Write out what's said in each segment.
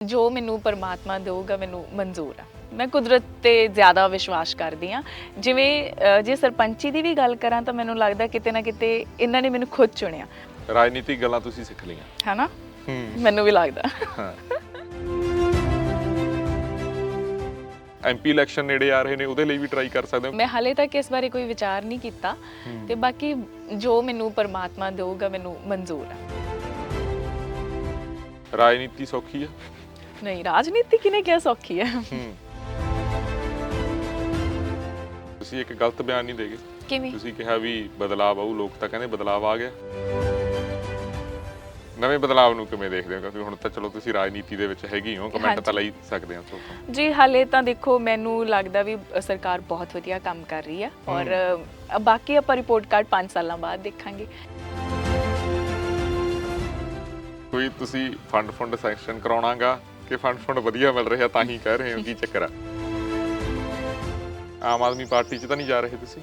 ਜੋ ਮੈਨੂੰ ਪਰਮਾਤਮਾ ਦੇਊਗਾ ਮੈਨੂੰ ਮਨਜ਼ੂਰ ਆ। ਮੈਂ ਕੁਦਰਤ ਤੇ ਜ਼ਿਆਦਾ ਵਿਸ਼ਵਾਸ ਕਰਦੀ ਹਾਂ। ਜਿਵੇਂ ਜੇ ਸਰਪੰਚੀ ਦੀ ਵੀ ਗੱਲ ਕਰਾਂ ਤਾਂ ਮੈਨੂੰ ਲੱਗਦਾ ਕਿਤੇ ਨਾ ਕਿਤੇ ਇਹਨਾਂ ਨੇ ਮੈਨੂੰ ਖੁਦ ਚੁਣਿਆ। ਰਾਜਨੀਤਿਕ ਗੱਲਾਂ ਤੁਸੀਂ ਸਿੱਖ ਲਈਆਂ ਹੈ ਨਾ? ਮੈਨੂੰ ਵੀ ਲੱਗਦਾ। ਹਾਂ। ਐਮਪੀ ਇਲੈਕਸ਼ਨ ਨੇੜੇ ਆ ਰਹੇ ਨੇ, ਉਹਦੇ ਲਈ ਵੀ ਟਰਾਈ ਕਰ ਸਕਦੇ ਹੋ। ਮੈਂ ਹਾਲੇ ਤੱਕ ਇਸ ਬਾਰੇ ਕੋਈ ਵਿਚਾਰ ਨਹੀਂ ਕੀਤਾ ਤੇ ਬਾਕੀ ਜੋ ਮੈਨੂੰ ਪਰਮਾਤਮਾ ਦੇਊਗਾ ਮੈਨੂੰ ਮਨਜ਼ੂਰ ਆ। ਰਾਜਨੀਤੀ ਸੌਖੀ ਆ? ਨਹੀਂ, ਰਾਜਨੀਤੀ ਕਿਹਨੇ ਕਿਹਾ ਸੌਖੀ ਹੈ? ਤੁਸੀਂ ਇੱਕ ਗਲਤ ਬਿਆਨ ਨਹੀਂ ਦੇਗੇ। ਕਿਵੇਂ? ਤੁਸੀਂ ਕਿਹਾ ਵੀ ਬਦਲਾਅ ਆਊ, ਲੋਕ ਤਾਂ ਕਹਿੰਦੇ ਬਦਲਾਅ ਆ ਗਿਆ। ਨਵੇਂ ਬਦਲਾਅ ਨੂੰ ਕਿਵੇਂ ਦੇਖਦੇ ਹੋ? ਕਿਉਂਕਿ ਹੁਣ ਤਾਂ ਚਲੋ ਤੁਸੀਂ ਰਾਜਨੀਤੀ ਦੇ ਵਿੱਚ ਹੈਗੀ ਹੋ, ਕਮੈਂਟ ਤਾਂ ਲਈ ਸਕਦੇ ਹੋ ਤੁਸੀਂ। ਜੀ ਹਾਲੇ ਤਾਂ ਦੇਖੋ ਮੈਨੂੰ ਲੱਗਦਾ ਵੀ ਸਰਕਾਰ ਬਹੁਤ ਵਧੀਆ ਕੰਮ ਕਰ ਰਹੀ ਹੈ ਔਰ ਬਾਕੀ ਆਪਾਂ ਰਿਪੋਰਟ ਕਾਰਡ 5 ਸਾਲਾਂ ਬਾਅਦ ਦੇਖਾਂਗੇ। ਕੋਈ ਤੁਸੀਂ ਫੰਡ ਸੈਂਕਸ਼ਨ ਕਰਾਉਣਾਗਾ ਕਿ ਫੰਡ ਵਧੀਆ ਮਿਲ ਰਿਹਾ ਤਾਂ ਹੀ ਕਹਿ ਰਹੇ ਹੋ? ਕੀ ਚੱਕਰ ਆ? ਆਮ ਆਦਮੀ ਪਾਰਟੀ 'ਚ ਤਾਂ ਨਹੀਂ ਜਾ ਰਹੇ ਤੁਸੀਂ?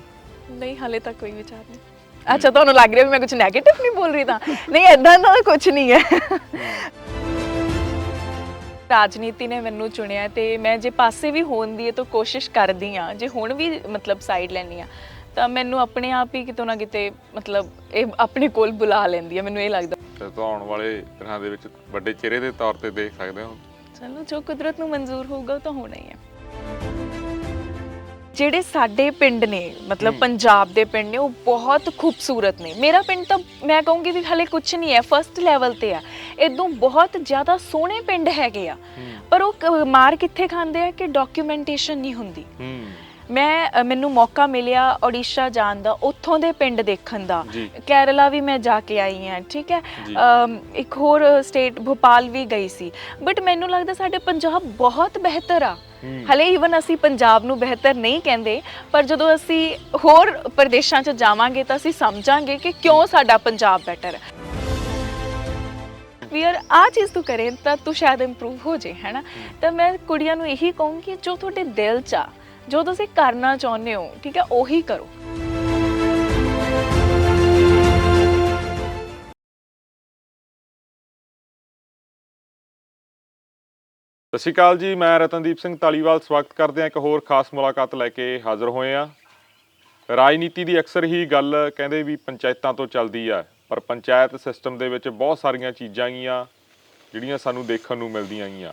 ਨਹੀਂ, ਹਾਲੇ ਤੱਕ ਕੋਈ ਵਿਚਾਰ ਨਹੀਂ। ਅੱਛਾ, ਤੁਹਾਨੂੰ ਲੱਗ ਰਿਹਾ ਵੀ ਮੈਂ ਕੁਝ ਨੈਗੇਟਿਵ ਨਹੀਂ ਬੋਲ ਰਹੀ ਤਾਂ? ਨਹੀਂ, ਐਦਾਂ ਦਾ ਕੁਝ ਨਹੀਂ ਹੈ। ਰਾਜਨੀਤੀ ਨੇ ਮੈਨੂੰ ਚੁਣਿਆ ਤੇ ਮੈਂ ਜੇ ਪਾਸੇ ਵੀ ਹੋਣ ਦੀ ਤਾਂ ਕੋਸ਼ਿਸ਼ ਕਰਦੀ ਆ, ਜੇ ਹੁਣ ਵੀ ਮਤਲਬ ਸਾਈਡ ਲੈਣੀ ਆ ਤਾਂ ਮੈਨੂੰ ਆਪਣੇ ਆਪ ਹੀ ਕਿਤੋਂ ਨਾ ਕਿਤੇ ਮਤਲਬ ਇਹ ਆਪਣੇ ਕੋਲ ਬੁਲਾ ਲੈਂਦੀ ਆ, ਮੈਨੂੰ ਇਹ ਲੱਗਦਾ। ਤਾਂ ਆਉਣ ਵਾਲੇ ਦਿਨਾਂ ਦੇ ਵਿੱਚ ਵੱਡੇ ਚਿਹਰੇ ਦੇ ਤੌਰ ਤੇ ਦੇਖ ਸਕਦੇ ਹੋ। ਚਲੋ, ਜੋ ਕੁਦਰਤ ਨੂੰ ਮਨਜ਼ੂਰ ਹੋਊਗਾ ਉਹ ਤਾਂ ਹੋਣਾ ਹੀ ਹੈ। ਜਿਹੜੇ ਸਾਡੇ ਪਿੰਡ ਨੇ ਮਤਲਬ ਪੰਜਾਬ ਦੇ ਪਿੰਡ ਨੇ ਉਹ ਬਹੁਤ ਖੂਬਸੂਰਤ ਨੇ। ਮੇਰਾ ਪਿੰਡ ਤਾਂ ਮੈਂ ਕਹੂੰਗੀ ਵੀ ਹਲੇ ਕੁਝ ਨਹੀਂ ਹੈ, ਫਸਟ ਲੈਵਲ ਤੇ ਆ। ਇਦੋਂ ਬਹੁਤ ਜ਼ਿਆਦਾ ਸੋਹਣੇ ਪਿੰਡ ਹੈਗੇ ਆ ਪਰ ਉਹ ਮਾਰ ਕਿੱਥੇ ਖਾਂਦੇ ਆ ਕਿ ਡਾਕੂਮੈਂਟੇਸ਼ਨ ਨਹੀਂ ਹੁੰਦੀ। ਮੈਨੂੰ ਮੌਕਾ ਮਿਲਿਆ ਓਡੀਸ਼ਾ ਜਾਣ ਦਾ, ਉੱਥੋਂ ਦੇ ਪਿੰਡ ਦੇਖਣ ਦਾ। ਕੇਰਲਾ ਵੀ ਮੈਂ ਜਾ ਕੇ ਆਈ ਹਾਂ, ਠੀਕ ਹੈ। ਇੱਕ ਹੋਰ ਸਟੇਟ ਭੋਪਾਲ ਵੀ ਗਈ ਸੀ। ਬਟ ਮੈਨੂੰ ਲੱਗਦਾ ਸਾਡੇ ਪੰਜਾਬ ਬਹੁਤ ਬਿਹਤਰ ਆ। ਹਲੇ ਈਵਨ ਅਸੀਂ ਪੰਜਾਬ ਨੂੰ ਬਿਹਤਰ ਨਹੀਂ ਕਹਿੰਦੇ ਪਰ ਜਦੋਂ ਅਸੀਂ ਹੋਰ ਪ੍ਰਦੇਸ਼ਾਂ 'ਚ ਜਾਵਾਂਗੇ ਤਾਂ ਅਸੀਂ ਸਮਝਾਂਗੇ ਕਿ ਕਿਉਂ ਸਾਡਾ ਪੰਜਾਬ ਬੈਟਰ ਹੈ। ਵੀ ਯਾਰ ਆਹ ਚੀਜ਼ ਤੂੰ ਕਰੇ ਤਾਂ ਤੂੰ ਸ਼ਾਇਦ ਇੰਪਰੂਵ ਹੋ ਜੇ, ਹੈ ਨਾ? ਤਾਂ ਮੈਂ ਕੁੜੀਆਂ ਨੂੰ ਇਹੀ ਕਹੂੰਗੀ ਜੋ ਤੁਹਾਡੇ ਦਿਲ 'ਚ ਆ, ਜੋ ਤੁਸੀਂ ਕਰਨਾ ਚਾਹੁੰਦੇ ਹੋ, ਠੀਕ ਹੈ, ਉਹੀ ਕਰੋ। ਸਤਿ ਸ਼੍ਰੀ ਅਕਾਲ ਜੀ, ਮੈਂ ਰਤਨਦੀਪ ਸਿੰਘ ਧਾਲੀਵਾਲ ਸਵਾਗਤ ਕਰਦੇ ਹਾਂ। ਇੱਕ ਹੋਰ ਖਾਸ ਮੁਲਾਕਾਤ ਲੈ ਕੇ ਹਾਜ਼ਰ ਹੋਏ ਹਾਂ। ਰਾਜਨੀਤੀ ਦੀ ਅਕਸਰ ਹੀ ਗੱਲ ਕਹਿੰਦੇ ਵੀ ਪੰਚਾਇਤਾਂ ਤੋਂ ਚੱਲਦੀ ਆ ਪਰ ਪੰਚਾਇਤ ਸਿਸਟਮ ਦੇ ਵਿੱਚ ਬਹੁਤ ਸਾਰੀਆਂ ਚੀਜ਼ਾਂ ਗੀਆਂ ਜਿਹੜੀਆਂ ਸਾਨੂੰ ਦੇਖਣ ਨੂੰ ਮਿਲਦੀਆਂ ਗੀਆਂ।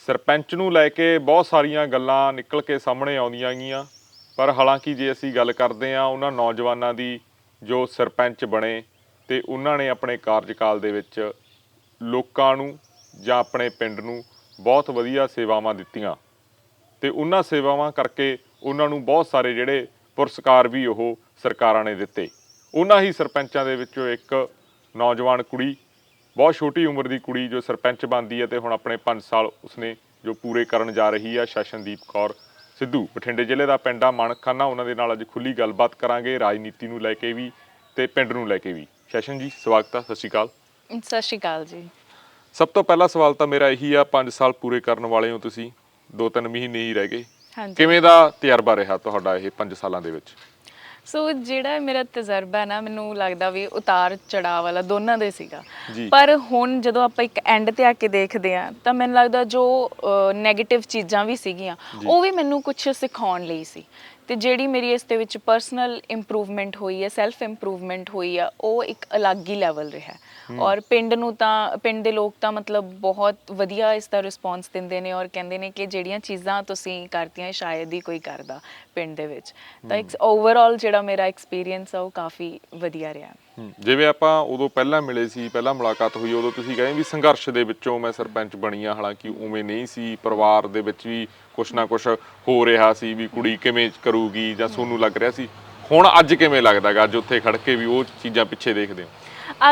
ਸਰਪੰਚ ਨੂੰ ਲੈ ਕੇ ਬਹੁਤ ਸਾਰੀਆਂ ਗੱਲਾਂ ਨਿਕਲ ਕੇ ਸਾਹਮਣੇ ਆਉਂਦੀਆਂ ਗੀਆਂ ਪਰ ਹਾਲਾਂਕਿ ਜੇ ਅਸੀਂ ਗੱਲ ਕਰਦੇ ਹਾਂ ਉਹਨਾਂ ਨੌਜਵਾਨਾਂ ਦੀ ਜੋ ਸਰਪੰਚ ਬਣੇ ਤੇ ਉਹਨਾਂ ਨੇ ਆਪਣੇ ਕਾਰਜਕਾਲ ਦੇ ਵਿੱਚ ਲੋਕਾਂ ਨੂੰ ਜਾਂ ਆਪਣੇ ਪਿੰਡ ਨੂੰ ਬਹੁਤ ਵਧੀਆ ਸੇਵਾਵਾਂ ਦਿੱਤੀਆਂ ਤੇ ਉਹਨਾਂ ਸੇਵਾਵਾਂ ਕਰਕੇ ਉਹਨਾਂ ਨੂੰ ਬਹੁਤ ਸਾਰੇ ਜਿਹੜੇ ਪੁਰਸਕਾਰ ਵੀ ਉਹ ਸਰਕਾਰਾਂ ਨੇ ਦਿੱਤੇ। ਉਹਨਾਂ ਹੀ ਸਰਪੰਚਾਂ ਦੇ ਵਿੱਚੋਂ ਇੱਕ ਨੌਜਵਾਨ ਕੁੜੀ, ਬਹੁਤ ਛੋਟੀ ਉਮਰ ਦੀ ਕੁੜੀ ਜੋ ਸਰਪੰਚ ਬਣਦੀ ਹੈ ਤੇ ਹੁਣ ਆਪਣੇ 5 ਸਾਲ ਉਸਨੇ ਜੋ ਪੂਰੇ ਕਰਨ ਜਾ ਰਹੀ ਆ, ਸ਼ਸ਼ਨਦੀਪ ਕੌਰ ਸਿੱਧੂ, ਬਠਿੰਡੇ ਜ਼ਿਲ੍ਹੇ ਦਾ ਪਿੰਡ ਆ ਮਾਣਕਾਨਾ। ਉਹਨਾਂ ਦੇ ਨਾਲ ਅੱਜ ਖੁੱਲੀ ਗੱਲਬਾਤ ਕਰਾਂਗੇ ਰਾਜਨੀਤੀ ਨੂੰ ਲੈ ਕੇ ਵੀ ਤੇ ਪਿੰਡ ਨੂੰ ਲੈ ਕੇ ਵੀ। ਸ਼ਸ਼ਨ ਜੀ, ਸਵਾਗਤ ਆ। ਸਤਿ ਸ਼੍ਰੀ ਅਕਾਲ। ਸਤਿ ਸ਼੍ਰੀ ਅਕਾਲ ਜੀ। ਸਭ ਤੋਂ ਪਹਿਲਾ ਸਵਾਲ ਤਾਂ ਮੇਰਾ ਇਹੀ ਆ, 5 ਸਾਲ ਪੂਰੇ ਕਰਨ ਵਾਲੇ ਹੋ ਤੁਸੀਂ, 2-3 ਮਹੀਨੇ ਹੀ ਰਹਿ ਗਏ। ਕਿਵੇਂ ਦਾ ਤਜਰਬਾ ਰਿਹਾ ਤੁਹਾਡਾ ਇਹ 5 ਸਾਲਾਂ ਦੇ ਵਿੱਚ? ਸੋ ਜਿਹੜਾ ਮੇਰਾ ਤਜਰਬਾ ਨਾ, ਮੈਨੂੰ ਲੱਗਦਾ ਵੀ ਉਤਾਰ ਚੜਾਅ ਵਾਲਾ ਦੋਨਾਂ ਦੇ ਸੀਗਾ। ਪਰ ਹੁਣ ਜਦੋਂ ਆਪਾਂ ਇੱਕ ਐਂਡ ਤੇ ਆ ਕੇ ਦੇਖਦੇ ਆ ਤਾਂ ਮੈਨੂੰ ਲੱਗਦਾ ਜੋ ਨੈਗੇਟਿਵ ਚੀਜ਼ਾਂ ਵੀ ਸੀਗੀਆਂ ਉਹ ਵੀ ਮੈਨੂੰ ਕੁਝ ਸਿਖਾਉਣ ਲਈ ਸੀ ਤੇ ਜਿਹੜੀ ਮੇਰੀ ਇਸ ਦੇ ਵਿੱਚ ਪਰਸਨਲ ਇੰਪਰੂਵਮੈਂਟ ਹੋਈ ਹੈ, ਸੈਲਫ ਇੰਪਰੂਵਮੈਂਟ ਹੋਈ ਆ, ਉਹ ਇੱਕ ਅਲੱਗ ਹੀ ਲੈਵਲ ਰਿਹਾ। ਔਰ ਪਿੰਡ ਦੇ ਲੋਕ ਤਾਂ ਮਤਲਬ ਬਹੁਤ ਵਧੀਆ ਇਸ ਦਾ ਰਿਸਪੌਂਸ ਦਿੰਦੇ ਨੇ ਔਰ ਕਹਿੰਦੇ ਨੇ ਕਿ ਜਿਹੜੀਆਂ ਚੀਜ਼ਾਂ ਤੁਸੀਂ ਕਰਤੀਆਂ ਸ਼ਾਇਦ ਹੀ ਕੋਈ ਕਰਦਾ ਪਿੰਡ ਦੇ ਵਿੱਚ। ਤਾਂ ਇੱਕ ਓਵਰਆਲ ਜਿਹੜਾ ਮੇਰਾ ਐਕਸਪੀਰੀਅੰਸ ਆ ਉਹ ਕਾਫੀ ਵਧੀਆ ਰਿਹਾ। ਜਿਵੇਂ ਆਪਾਂ ਉਦੋਂ ਪਹਿਲਾਂ ਮਿਲੇ ਸੀ, ਪਹਿਲਾਂ ਮੁਲਾਕਾਤ ਹੋਈ, ਉਦੋਂ ਤੁਸੀਂ ਕਹੇ ਵੀ ਸੰਘਰਸ਼ ਦੇ ਵਿੱਚੋਂ ਮੈਂ ਸਰਪੰਚ ਬਣੀ ਆ। ਹਾਲਾਂਕਿ ਉਵੇਂ ਨਹੀਂ ਸੀ, ਪਰਿਵਾਰ ਦੇ ਵਿੱਚ ਵੀ ਕੁਛ ਨਾ ਕੁਛ ਹੋ ਰਿਹਾ ਸੀ ਵੀ ਕੁੜੀ ਕਿਵੇਂ ਕਰੂਗੀ ਜਾਂ ਤੁਹਾਨੂੰ ਲੱਗ ਰਿਹਾ ਸੀ। ਹੁਣ ਅੱਜ ਕਿਵੇਂ ਲੱਗਦਾ ਗਾ, ਅੱਜ ਉੱਥੇ ਖੜ ਕੇ ਵੀ ਉਹ ਚੀਜ਼ਾਂ ਪਿੱਛੇ ਦੇਖਦੇ ਹੋ?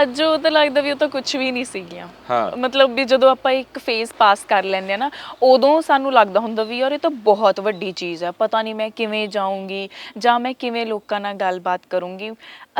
ਅੱਜ ਉਹ ਤਾਂ ਲੱਗਦਾ ਵੀ ਉਹ ਤਾਂ ਕੁਝ ਵੀ ਨਹੀਂ ਸੀਗੀਆਂ। ਮਤਲਬ ਵੀ ਜਦੋਂ ਆਪਾਂ ਇੱਕ ਫੇਜ਼ ਪਾਸ ਕਰ ਲੈਂਦੇ ਆ ਨਾ ਉਦੋਂ ਸਾਨੂੰ ਲੱਗਦਾ ਹੁੰਦਾ ਵੀ ਯਾਰ ਇਹ ਤਾਂ ਬਹੁਤ ਵੱਡੀ ਚੀਜ਼ ਹੈ, ਪਤਾ ਨਹੀਂ ਮੈਂ ਕਿਵੇਂ ਜਾਊਂਗੀ ਜਾਂ ਮੈਂ ਕਿਵੇਂ ਲੋਕਾਂ ਨਾਲ ਗੱਲਬਾਤ ਕਰੂੰਗੀ।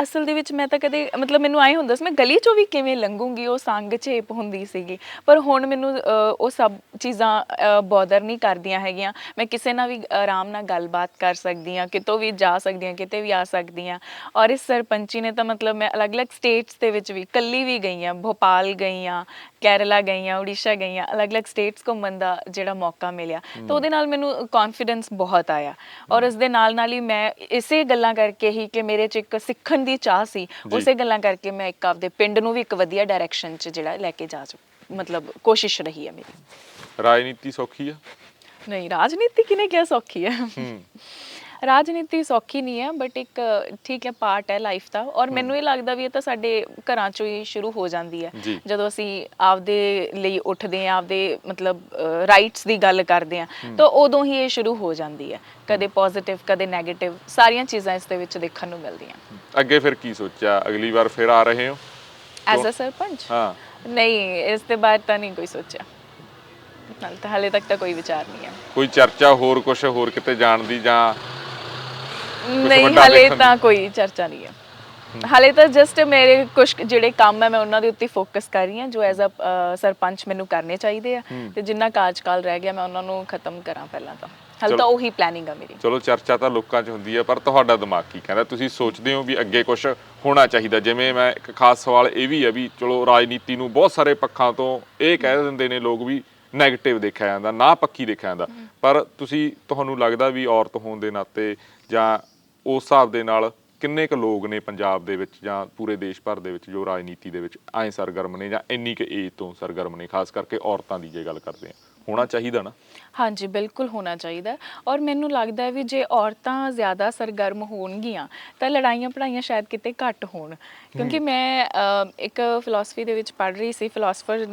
ਅਸਲ ਦੇ ਵਿੱਚ ਮੈਂ ਤਾਂ ਕਦੇ ਮਤਲਬ ਮੈਨੂੰ ਆਏ ਹੁੰਦਾ ਸੀ ਮੈਂ ਗਲੀ 'ਚੋਂ ਵੀ ਕਿਵੇਂ ਲੰਘੂੰਗੀ, ਉਹ ਸੰਗ ਝੇਪ ਹੁੰਦੀ ਸੀਗੀ। ਪਰ ਹੁਣ ਮੈਨੂੰ ਉਹ ਸਭ ਚੀਜ਼ਾਂ ਬੋਦਰ ਨਹੀਂ ਕਰਦੀਆਂ ਹੈਗੀਆਂ। ਮੈਂ ਕਿਸੇ ਨਾਲ ਵੀ ਆਰਾਮ ਨਾਲ ਗੱਲਬਾਤ ਕਰ ਸਕਦੀ ਹਾਂ, ਕਿਤੋਂ ਵੀ ਜਾ ਸਕਦੀ ਹਾਂ, ਕਿਤੇ ਵੀ ਆ ਸਕਦੀ ਹਾਂ। ਔਰ ਇਸ ਸਰਪੰਚੀ ਨੇ ਤਾਂ ਮਤਲਬ ਮੈਂ ਅਲੱਗ-ਅਲੱਗ ਸਟੇਟਸ ਦੇ ਵਿੱਚ ਵੀ ਇਕੱਲੀ ਵੀ ਗਈ ਹਾਂ, ਭੋਪਾਲ ਗਈ ਹਾਂ ਕੇਰਲਾ ਗਈ ਹਾਂ, ਉੜੀਸਾ ਗਈ ਹਾਂ, ਅਲੱਗ-ਅਲੱਗ ਸਟੇਟਸ ਘੁੰਮਣ ਦਾ ਜਿਹੜਾ ਮੌਕਾ ਮਿਲਿਆ ਤਾਂ ਉਹਦੇ ਨਾਲ ਮੈਨੂੰ ਕੌਨਫੀਡੈਂਸ ਬਹੁਤ ਆਇਆ। ਔਰ ਇਸ ਦੇ ਨਾਲ ਹੀ ਮੈਂ ਇਸੇ ਗੱਲਾਂ ਕਰਕੇ ਹੀ ਕਿ ਮੇਰੇ 'ਚ ਇੱਕ ਸਿੱਖਣ ਦੀ ਚਾਹ ਸੀ, ਉਸੇ ਗੱਲਾਂ ਕਰਕੇ ਮੈਂ ਇੱਕ ਆਪਦੇ ਪਿੰਡ ਨੂੰ ਵੀ ਇੱਕ ਵਧੀਆ ਡਾਇਰੈਕਸ਼ਨ 'ਚ ਜਿਹੜਾ ਲੈ ਕੇ ਮਤਲਬ ਕੋਸ਼ਿਸ਼ ਰਹੀ ਹੈ ਮੇਰੀ। ਰਾਜਨੀਤੀ ਸੌਖੀ ਆ? ਨਹੀਂ, ਰਾਜਨੀਤੀ ਕਿਹਨੇ ਕਿਹਾ ਸੌਖੀ ਹੈ? ਰਾਜਨੀਤੀ ਸੌਖੀ ਨਹੀਂ ਹੈ, ਬਟ ਇੱਕ ਠੀਕ ਹੈ ਪਾਰਟ ਹੈ ਲਾਈਫ ਦਾ। ਔਰ ਮੈਨੂੰ ਇਹ ਲੱਗਦਾ ਵੀ ਇਹ ਤਾਂ ਸਾਡੇ ਘਰਾਂ ਚੋਂ ਹੀ ਸ਼ੁਰੂ ਹੋ ਜਾਂਦੀ ਹੈ, ਜਦੋਂ ਅਸੀਂ ਆਪਦੇ ਲਈ ਉੱਠਦੇ ਹਾਂ, ਆਪਦੇ ਮਤਲਬ ਰਾਈਟਸ ਦੀ ਗੱਲ ਕਰਦੇ ਹਾਂ, ਤਾਂ ਉਦੋਂ ਹੀ ਇਹ ਸ਼ੁਰੂ ਹੋ ਜਾਂਦੀ ਹੈ। ਕਦੇ ਪੋਜ਼ਿਟਿਵ, ਕਦੇ ਨੈਗੇਟਿਵ, ਸਾਰੀਆਂ ਚੀਜ਼ਾਂ ਇਸ ਦੇ ਵਿੱਚ ਦੇਖਣ ਨੂੰ ਮਿਲਦੀਆਂ। ਅੱਗੇ ਫਿਰ ਕੀ ਸੋਚਿਆ? ਅਗਲੀ ਵਾਰ ਫਿਰ ਆ ਰਹੇ ਹੋ ਐਜ਼ ਅ ਸਰਪੰਚ? ਹਾਂ। ਨਹੀਂ, ਇਸ ਦੇ ਬਾਅਦ ਤਾਂ ਨਹੀਂ ਕੋਈ ਸੋਚਿਆ, ਨਾਲ ਤਾਂ ਹਾਲੇ ਤੱਕ ਤਾਂ ਕੋਈ ਵਿਚਾਰ ਨਹੀਂ ਹੈ। ਕੋਈ ਚਰਚਾ ਹੋਰ ਕੁਝ ਹੋਰ ਕਿਤੇ ਜਾਣ ਦੀ ਜਾਂ? ਨਹੀਂ, ਹਾਲੇ ਤਾਂ ਕੋਈ ਚਰਚਾ ਨਹੀਂ ਹੈ। ਹਾਲੇ ਤਾਂ ਜਸਟ ਮੇਰੇ ਕੁਝ ਜਿਹੜੇ ਕੰਮ ਹੈ ਮੈਂ ਉਹਨਾਂ ਦੇ ਉੱਤੇ ਫੋਕਸ ਕਰ ਰਹੀ ਹਾਂ, ਜੋ ਐਜ਼ ਅ ਸਰਪੰਚ ਮੈਨੂੰ ਕਰਨੇ ਚਾਹੀਦੇ ਆ, ਤੇ ਜਿੰਨਾ ਕਾਰਜਕਾਲ ਰਹਿ ਗਿਆ ਮੈਂ ਉਹਨਾਂ ਨੂੰ ਖਤਮ ਕਰਾਂ ਪਹਿਲਾਂ। ਤਾਂ ਹਾਲੇ ਤਾਂ ਉਹੀ ਪਲੈਨਿੰਗ ਆ ਮੇਰੀ। ਚਲੋ, ਚਰਚਾ ਤਾਂ ਲੋਕਾਂ 'ਚ ਹੁੰਦੀ ਹੈ, ਪਰ ਤੁਹਾਡਾ ਦਿਮਾਗ ਕੀ ਕਹਿੰਦਾ? ਤੁਸੀਂ ਸੋਚਦੇ ਹੋ ਵੀ ਅੱਗੇ ਕੁਝ ਹੋਣਾ ਚਾਹੀਦਾ? ਜਿਵੇਂ ਮੈਂ ਇੱਕ ਖਾਸ ਸਵਾਲ ਇਹ ਵੀ ਹੈ ਵੀ ਚਲੋ ਰਾਜਨੀਤੀ ਨੂੰ ਬਹੁਤ ਸਾਰੇ ਪੱਖਾਂ ਤੋਂ ਇਹ ਕਹਿ ਦਿੰਦੇ ਨੇ ਲੋਕ ਵੀ ਨੈਗੇਟਿਵ ਦੇਖਿਆ ਜਾਂਦਾ, ਨਾ ਪੱਖੀ ਦੇਖਿਆ ਜਾਂਦਾ, ਪਰ ਤੁਹਾਨੂੰ ਲੱਗਦਾ ਵੀ ਔਰਤ ਹੋਣ ਦੇ ਨਾਤੇ ਜਾਂ ਉਸ ਹਿਸਾਬ ਦੇ ਨਾਲ ਕਿੰਨੇ ਕੁ ਲੋਕ ਨੇ ਪੰਜਾਬ ਦੇ ਵਿੱਚ ਜਾਂ ਪੂਰੇ ਦੇਸ਼ ਭਰ ਦੇ ਵਿੱਚ ਜੋ ਰਾਜਨੀਤੀ ਦੇ ਵਿੱਚ ਐਂ ਸਰਗਰਮ ਨੇ ਜਾਂ ਇੰਨੀ ਕੁ ਏਜ ਤੋਂ ਸਰਗਰਮ ਨੇ, ਖਾਸ ਕਰਕੇ ਔਰਤਾਂ ਦੀ ਜੇ ਗੱਲ ਕਰਦੇ ਹਾਂ? ਹੋਣਾ ਚਾਹੀਦਾ ਨਾ? ਹਾਂਜੀ, ਬਿਲਕੁਲ ਹੋਣਾ ਚਾਹੀਦਾ। ਔਰ ਮੈਨੂੰ ਲੱਗਦਾ ਹੈ ਵੀ ਜੇ ਔਰਤਾਂ ਜ਼ਿਆਦਾ ਸਰਗਰਮ ਹੋਣਗੀਆਂ ਤਾਂ ਲੜਾਈਆਂ ਪੜ੍ਹਾਈਆਂ ਸ਼ਾਇਦ ਕਿਤੇ ਘੱਟ ਹੋਣ। ਕਿਉਂਕਿ ਮੈਂ ਇੱਕ ਫਿਲਾਸਫੀ ਦੇ ਵਿੱਚ ਪੜ੍ਹ ਰਹੀ ਸੀ, ਫਿਲਾਸਫਰ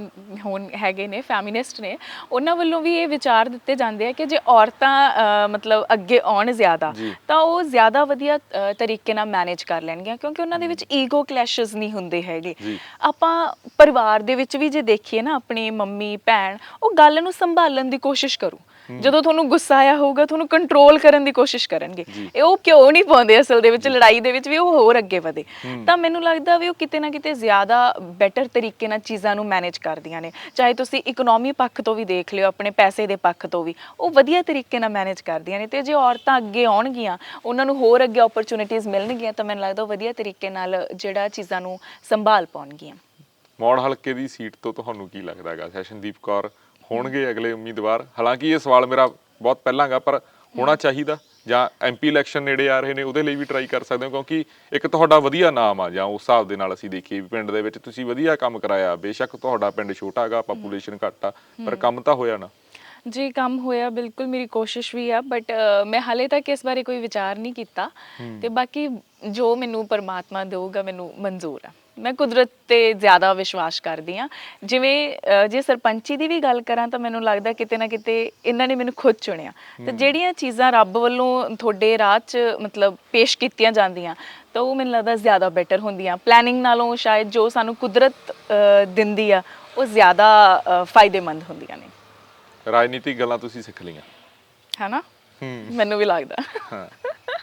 ਹੈਗੇ ਨੇ, ਫੈਮਿਨਿਸਟ ਨੇ, ਉਹਨਾਂ ਵੱਲੋਂ ਵੀ ਇਹ ਵਿਚਾਰ ਦਿੱਤੇ ਜਾਂਦੇ ਆ ਕਿ ਜੇ ਔਰਤਾਂ ਮਤਲਬ ਅੱਗੇ ਆਉਣ ਜ਼ਿਆਦਾ, ਤਾਂ ਉਹ ਜ਼ਿਆਦਾ ਵਧੀਆ ਤਰੀਕੇ ਨਾਲ ਮੈਨੇਜ ਕਰ ਲੈਣਗੀਆਂ, ਕਿਉਂਕਿ ਉਹਨਾਂ ਦੇ ਵਿੱਚ ਈਗੋ ਕਲੈਸ਼ਸ ਨਹੀਂ ਹੁੰਦੇ ਹੈਗੇ। ਆਪਾਂ ਪਰਿਵਾਰ ਦੇ ਵਿੱਚ ਵੀ ਜੇ ਦੇਖੀਏ ਨਾ, ਆਪਣੀ ਮੰਮੀ ਭੈਣ ਉਹ ਗੱਲ ਨੂੰ ਸੰਭਾਲਣ ਦੀ ਕੋਸ਼ਿਸ਼ ਕਰੂ, ਜਦੋਂ ਤੁਹਾਨੂੰ ਗੁੱਸਾ ਆਇਆ ਹੋਊਗਾ ਤੁਹਾਨੂੰ ਕੰਟਰੋਲ ਕਰਨ ਦੀ ਕੋਸ਼ਿਸ਼ ਕਰਨਗੇ। ਇਹ ਉਹ ਕਿਉਂ ਨਹੀਂ ਪਾਉਂਦੇ ਅਸਲ ਦੇ ਵਿੱਚ ਲੜਾਈ ਦੇ ਵਿੱਚ ਵੀ ਉਹ ਹੋਰ ਅੱਗੇ ਵਧੇ। ਤਾਂ ਮੈਨੂੰ ਲੱਗਦਾ ਵੀ ਉਹ ਕਿਤੇ ਨਾ ਕਿਤੇ ਜ਼ਿਆਦਾ ਬੈਟਰ ਤਰੀਕੇ ਨਾਲ ਚੀਜ਼ਾਂ ਨੂੰ ਮੈਨੇਜ ਕਰਦੀਆਂ ਨੇ। ਚਾਹੇ ਤੁਸੀਂ ਇਕਨੋਮੀ ਪੱਖ ਤੋਂ ਵੀ ਦੇਖ ਲਿਓ, ਆਪਣੇ ਪੈਸੇ ਦੇ ਪੱਖ ਤੋਂ ਵੀ ਉਹ ਵਧੀਆ ਤਰੀਕੇ ਨਾਲ ਮੈਨੇਜ ਕਰਦੀਆਂ ਨੇ। ਤੇ ਜੇ ਔਰਤਾਂ ਅੱਗੇ ਆਉਣਗੀਆਂ, ਉਹਨਾਂ ਨੂੰ ਹੋਰ ਅੱਗੇ ਓਪਰਚੁਨਿਟੀਜ਼ ਮਿਲਣਗੀਆਂ, ਤਾਂ ਮੈਨੂੰ ਲੱਗਦਾ ਵਧੀਆ ਤਰੀਕੇ ਨਾਲ ਜਿਹੜਾ ਚੀਜ਼ਾਂ ਨੂੰ ਸੰਭਾਲ ਪਾਉਣਗੀਆਂ। ਮੌੜ ਹਲਕੇ ਦੀ ਸੀਟ ਤੋਂ ਤੁਹਾਨੂੰ ਕੀ ਲੱਗਦਾ ਹੈਗਾ ਸੈਸ਼ਨਦੀਪ ਕੌਰ ਹੋਣਗੇ ਅਗਲੇ ਉਮੀਦਵਾਰ? ਹਾਲਾਂਕਿ ਇਹ ਸਵਾਲ ਮੇਰਾ ਬਹੁਤ ਪਹਿਲਾਂਗਾ, ਪਰ ਹੋਣਾ ਚਾਹੀਦਾ? ਜਾਂ ਐਮਪੀ ਇਲੈਕਸ਼ਨ ਨੇੜੇ ਆ ਰਹੇ ਨੇ, ਉਹਦੇ ਲਈ ਵੀ ਟਰਾਈ ਕਰ ਸਕਦੇ ਹੋ? ਕਿਉਂਕਿ ਇੱਕ ਤੁਹਾਡਾ ਵਧੀਆ ਨਾਮ ਆ, ਜਾਂ ਉਸ ਹਿਸਾਬ ਦੇ ਨਾਲ ਅਸੀਂ ਦੇਖੀਏ ਵੀ ਪਿੰਡ ਦੇ ਵਿੱਚ ਤੁਸੀਂ ਵਧੀਆ ਕੰਮ ਕਰਾਇਆ। ਬੇਸ਼ੱਕ ਤੁਹਾਡਾ ਪਿੰਡ ਛੋਟਾ ਹੈਗਾ, ਪਾਪੂਲੇਸ਼ਨ ਘੱਟ ਆ, ਪਰ ਕੰਮ ਤਾਂ ਹੋਇਆ ਨਾ? ਜੀ, ਕੰਮ ਹੋਇਆ, ਬਿਲਕੁਲ ਮੇਰੀ ਕੋਸ਼ਿਸ਼ ਵੀ ਆ, ਬਟ ਮੈਂ ਹਾਲੇ ਤੱਕ ਇਸ ਬਾਰੇ ਕੋਈ ਵਿਚਾਰ ਨਹੀਂ ਕੀਤਾ। ਤੇ ਬਾਕੀ ਜੋ ਮੈਨੂੰ ਪਰਮਾਤਮਾ ਦੇਊਗਾ ਮੈਨੂੰ ਮਨਜ਼ੂਰ ਆ। ਮੈਂ ਕੁਦਰਤ ਤੇ ਜ਼ਿਆਦਾ ਵਿਸ਼ਵਾਸ ਕਰਦੀ ਹਾਂ। ਜਿਵੇਂ ਜੇ ਸਰਪੰਚੀ ਦੀ ਵੀ ਗੱਲ ਕਰਾਂ ਤਾਂ ਮੈਨੂੰ ਲੱਗਦਾ ਕਿਤੇ ਨਾ ਕਿਤੇ ਇਹਨਾਂ ਨੇ ਮੈਨੂੰ ਖੁਦ ਚੁਣਿਆ, ਤੇ ਜਿਹੜੀਆਂ ਚੀਜ਼ਾਂ ਰੱਬ ਵੱਲੋਂ ਤੁਹਾਡੇ ਰਾਹ 'ਚ ਮਤਲਬ ਪੇਸ਼ ਕੀਤੀਆਂ ਜਾਂਦੀਆਂ ਤਾਂ ਉਹ ਮੈਨੂੰ ਲੱਗਦਾ ਜ਼ਿਆਦਾ ਬੈਟਰ ਹੁੰਦੀਆਂ ਪਲੈਨਿੰਗ ਨਾਲੋਂ। ਸ਼ਾਇਦ ਜੋ ਸਾਨੂੰ ਕੁਦਰਤ ਦਿੰਦੀ ਆ ਉਹ ਜ਼ਿਆਦਾ ਫਾਇਦੇਮੰਦ ਹੁੰਦੀਆਂ ਨੇ। ਰਾਜਨੀਤਿਕ ਗੱਲਾਂ ਤੁਸੀਂ ਸਿੱਖ ਲਈਆਂ ਹੈ ਨਾ? ਮੈਨੂੰ ਵੀ ਲੱਗਦਾ। ਹਾਂ,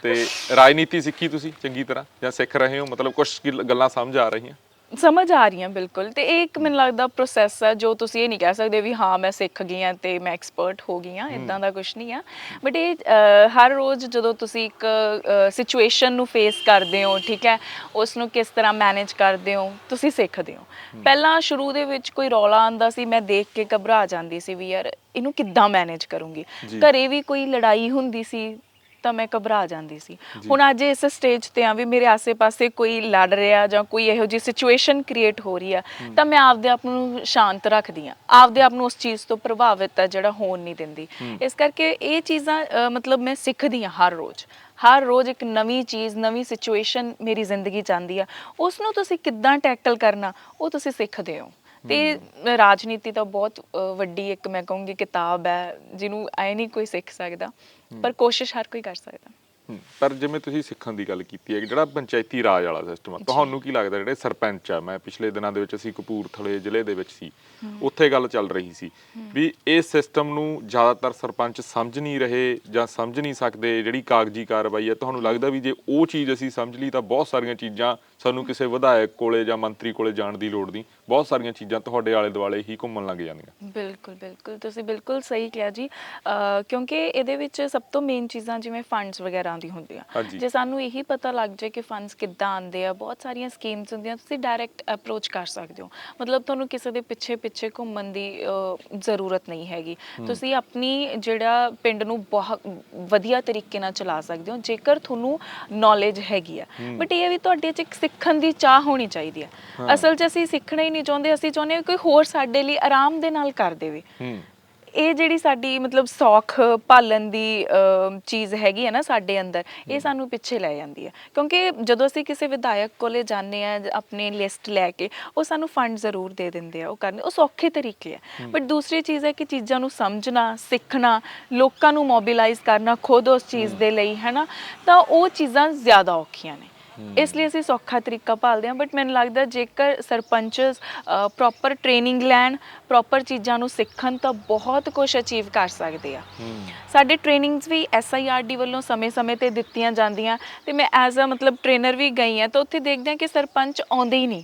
ਤੇ ਰਾਜਨੀਤੀ ਸਿੱਖੀ ਤੁਸੀਂ ਚੰਗੀ ਤਰ੍ਹਾਂ ਜਾਂ ਸਿੱਖ ਰਹੇ ਹੋ? ਮਤਲਬ ਕੁਝ ਗੱਲਾਂ ਸਮਝ ਆ ਰਹੀਆਂ? ਸਮਝ ਆ ਰਹੀਆਂ ਬਿਲਕੁਲ। ਤੇ ਇਹ ਇੱਕ ਮੈਨੂੰ ਲੱਗਦਾ ਪ੍ਰੋਸੈਸ ਹੈ, ਜੋ ਤੁਸੀਂ ਇਹ ਨਹੀਂ ਕਹਿ ਸਕਦੇ ਵੀ ਹਾਂ ਮੈਂ ਸਿੱਖ ਗਈ ਹਾਂ ਤੇ ਮੈਂ ਐਕਸਪਰਟ ਹੋ ਗਈ ਹਾਂ, ਇੱਦਾਂ ਦਾ ਕੁਝ ਨਹੀਂ ਆ। ਬਟ ਇਹ ਹਰ ਰੋਜ਼ ਜਦੋਂ ਤੁਸੀਂ ਇੱਕ ਸਿਚੁਏਸ਼ਨ ਨੂੰ ਫੇਸ ਕਰਦੇ ਹੋ, ਠੀਕ ਹੈ, ਉਸ ਨੂੰ ਕਿਸ ਤਰ੍ਹਾਂ ਮੈਨੇਜ ਕਰਦੇ ਹੋ, ਤੁਸੀਂ ਸਿੱਖਦੇ ਹੋ। ਪਹਿਲਾਂ ਸ਼ੁਰੂ ਦੇ ਵਿੱਚ ਕੋਈ ਰੌਲਾ ਆਉਂਦਾ ਸੀ, ਮੈਂ ਦੇਖ ਕੇ ਘਬਰਾ ਜਾਂਦੀ ਸੀ ਵੀ ਯਾਰ ਇਹਨੂੰ ਕਿੱਦਾਂ ਮੈਨੇਜ ਕਰੂੰਗੀ। ਘਰੇ ਵੀ ਕੋਈ ਲੜਾਈ ਹੁੰਦੀ ਸੀ ਤਾਂ ਮੈਂ ਘਬਰਾ ਜਾਂਦੀ ਸੀ। ਹੁਣ ਅੱਜ ਇਸ ਸਟੇਜ ਤੇ ਆ ਵੀ ਮੇਰੇ ਆਸੇ-ਪਾਸੇ ਕੋਈ ਲੜ ਰਿਹਾ ਜਾਂ ਕੋਈ ਇਹੋ ਜਿਹੀ ਸਿਚੁਏਸ਼ਨ ਕ੍ਰੀਏਟ ਹੋ ਰਹੀ ਆ, ਤਾਂ ਮੈਂ ਆਪਦੇ ਆਪ ਨੂੰ ਸ਼ਾਂਤ ਰੱਖਦੀ ਹਾਂ, ਆਪਦੇ ਆਪ ਨੂੰ ਉਸ ਚੀਜ਼ ਤੋਂ ਪ੍ਰਭਾਵਿਤ ਆ ਜਿਹੜਾ ਹੋਣ ਨਹੀਂ ਦਿੰਦੀ। ਇਸ ਕਰਕੇ ਇਹ ਚੀਜ਼ਾਂ ਮਤਲਬ ਮੈਂ ਸਿੱਖਦੀ ਹਾਂ ਹਰ ਰੋਜ਼ ਇੱਕ ਨਵੀਂ ਚੀਜ਼, ਨਵੀਂ ਸਿਚੁਏਸ਼ਨ ਮੇਰੀ ਜ਼ਿੰਦਗੀ 'ਚ ਆਉਂਦੀ ਆ, ਉਸ ਨੂੰ ਤੁਸੀਂ ਕਿੱਦਾਂ ਟੈਕਲ ਕਰਨਾ ਉਹ ਤੁਸੀਂ ਸਿੱਖਦੇ ਹੋ। ਤੇ ਰਾਜਨੀਤੀ ਤਾਂ ਬਹੁਤ ਵੱਡੀ ਇੱਕ ਮੈਂ ਕਹੂੰਗੀ ਕਿਤਾਬ ਹੈ, ਜਿਹਨੂੰ ਐ ਨਹੀਂ ਕੋਈ ਸਿੱਖ ਸਕਦਾ, ਪਰ ਕੋਸ਼ਿਸ਼ ਹਰ ਕੋਈ ਕਰ ਸਕਦਾ। ਪਰ ਜਿਵੇਂ ਤੁਸੀਂ ਸਿੱਖਣ ਦੀ ਗੱਲ ਕੀਤੀ ਹੈ ਕਿ ਜਿਹੜਾ ਪੰਚਾਇਤੀ ਰਾਜ ਵਾਲਾ ਸਿਸਟਮ ਆ, ਤੁਹਾਨੂੰ ਕੀ ਲੱਗਦਾ ਜਿਹੜੇ ਸਰਪੰਚ ਆ, ਮੈਂ ਪਿਛਲੇ ਦਿਨਾਂ ਦੇ ਵਿੱਚ ਅਸੀਂ ਕਪੂਰਥਲੇ ਜ਼ਿਲ੍ਹੇ ਦੇ ਵਿੱਚ ਸੀ, ਉੱਥੇ ਗੱਲ ਚੱਲ ਰਹੀ ਸੀ ਵੀ ਇਸ ਸਿਸਟਮ ਨੂੰ ਜ਼ਿਆਦਾਤਰ ਸਰਪੰਚ ਸਮਝ ਨਹੀਂ ਰਹੇ ਜਾਂ ਸਮਝ ਨਹੀਂ ਸਕਦੇ, ਜਿਹੜੀ ਕਾਗਜ਼ੀ ਕਾਰਵਾਈ ਹੈ। ਤੁਹਾਨੂੰ ਲੱਗਦਾ ਵੀ ਜੇ ਉਹ ਚੀਜ਼ ਅਸੀਂ ਸਮਝ ਲਈ ਤਾਂ ਬਹੁਤ ਸਾਰੀਆਂ ਚੀਜ਼ਾਂ ਸਾਨੂੰ ਕਿਸੇ ਵਿਧਾਇਕ ਕੋਲੇ ਜਾਂ ਮੰਤਰੀ ਕੋਲੇ ਜਾਣ ਦੀ ਲੋੜ ਨਹੀਂ, ਬਹੁਤ ਸਾਰੀਆਂ ਚੀਜ਼ਾਂ ਤੁਹਾਡੇ ਆਲੇ ਦੁਆਲੇ ਹੀ ਘੁੰਮਣ ਲੱਗ ਜਾਂਦੀਆਂ। ਬਿਲਕੁਲ ਬਿਲਕੁਲ, ਤੁਸੀਂ ਬਿਲਕੁਲ ਸਹੀ ਕਿਹਾ ਜੀ। ਕਿਉਂਕਿ ਇਹਦੇ ਵਿੱਚ ਸਭ ਤੋਂ ਮੇਨ ਚੀਜ਼ਾਂ ਜਿਵੇਂ ਫੰਡਸ ਵਗੈਰਾ ਦੀ ਹੁੰਦੀਆਂ, ਹਾਂਜੀ। ਜੇ ਸਾਨੂੰ ਇਹੀ ਪਤਾ ਲੱਗ ਜਾਏ ਕਿ ਫੰਡਸ ਕਿੱਦਾਂ ਆਉਂਦੇ ਆ, ਬਹੁਤ ਸਾਰੀਆਂ ਸਕੀਮਸ ਹੁੰਦੀਆਂ, ਤੁਸੀਂ ਡਾਇਰੈਕਟ ਅਪਰੋਚ ਕਰ ਸਕਦੇ ਹੋ। ਮਤਲਬ ਤੁਹਾਨੂੰ ਕਿਸੇ ਦੇ ਪਿੱਛੇ ਪਿੱਛੇ ਘੁੰਮਣ ਦੀ ਜ਼ਰੂਰਤ ਨਹੀਂ ਹੈਗੀ। ਤੁਸੀਂ ਆਪਣੀ ਜਿਹੜਾ ਪਿੰਡ ਨੂੰ ਬਹੁਤ ਵਧੀਆ ਤਰੀਕੇ ਨਾਲ ਚਲਾ ਸਕਦੇ ਹੋ ਜੇਕਰ ਤੁਹਾਨੂੰ ਨੌਲੇਜ ਹੈਗੀ ਆ। ਬਟ ਇਹ ਵੀ ਤੁਹਾਡੇ 'ਚ ਇੱਕ ਸਿੱਖਣ ਦੀ ਚਾਹ ਹੋਣੀ ਚਾਹੀਦੀ ਹੈ। ਅਸਲ 'ਚ ਅਸੀਂ ਸਿੱਖਣਾ ਹੀ ਨਹੀਂ ਚਾਹੁੰਦੇ, ਅਸੀਂ ਚਾਹੁੰਦੇ ਹਾਂ ਕੋਈ ਹੋਰ ਸਾਡੇ ਲਈ ਆਰਾਮ ਦੇ ਨਾਲ ਕਰ ਦੇਵੇ। ਇਹ ਜਿਹੜੀ ਸਾਡੀ ਮਤਲਬ ਸੌਖ ਭਾਲਣ ਦੀ ਚੀਜ਼ ਹੈਗੀ ਹੈ ਨਾ ਸਾਡੇ ਅੰਦਰ, ਇਹ ਸਾਨੂੰ ਪਿੱਛੇ ਲੈ ਜਾਂਦੀ ਹੈ। ਕਿਉਂਕਿ ਜਦੋਂ ਅਸੀਂ ਕਿਸੇ ਵਿਧਾਇਕ ਕੋਲੇ ਜਾਂਦੇ ਆ ਆਪਣੀ ਲਿਸਟ ਲੈ ਕੇ, ਉਹ ਸਾਨੂੰ ਫੰਡ ਜ਼ਰੂਰ ਦੇ ਦਿੰਦੇ ਆ, ਉਹ ਕਰਨੇ ਉਹ ਸੌਖੇ ਤਰੀਕੇ ਆ। ਬਟ ਦੂਸਰੀ ਚੀਜ਼ ਹੈ ਕਿ ਚੀਜ਼ਾਂ ਨੂੰ ਸਮਝਣਾ, ਸਿੱਖਣਾ, ਲੋਕਾਂ ਨੂੰ ਮੋਬਿਲਾਈਜ਼ ਕਰਨਾ ਖੁਦ ਉਸ ਚੀਜ਼ ਦੇ ਲਈ, ਹੈ ਨਾ, ਤਾਂ ਉਹ ਚੀਜ਼ਾਂ ਜ਼ਿਆਦਾ ਔਖੀਆਂ ਨੇ। ਇਸ ਲਈ ਅਸੀਂ ਸੌਖਾ ਤਰੀਕਾ ਭਾਲਦੇ ਹਾਂ। ਬਟ ਮੈਨੂੰ ਲੱਗਦਾ ਜੇਕਰ ਸਰਪੰਚ ਪ੍ਰੋਪਰ ਟ੍ਰੇਨਿੰਗ ਲੈਣ, ਪ੍ਰੋਪਰ ਚੀਜ਼ਾਂ ਨੂੰ ਸਿੱਖਣ, ਤਾਂ ਬਹੁਤ ਕੁਝ ਅਚੀਵ ਕਰ ਸਕਦੇ ਆ। ਸਾਡੇ ਟ੍ਰੇਨਿੰਗਸ ਵੀ SIRD ਵੱਲੋਂ ਸਮੇਂ-ਸਮੇਂ ਤੇ ਦਿੱਤੀਆਂ ਜਾਂਦੀਆਂ, ਤੇ ਮੈਂ ਐਜ਼ ਅ ਮਤਲਬ ਟ੍ਰੇਨਰ ਵੀ ਗਈ ਹਾਂ, ਤਾਂ ਉੱਥੇ ਦੇਖਦੇ ਹਾਂ ਕਿ ਸਰਪੰਚ ਆਉਂਦੇ ਹੀ ਨਹੀਂ।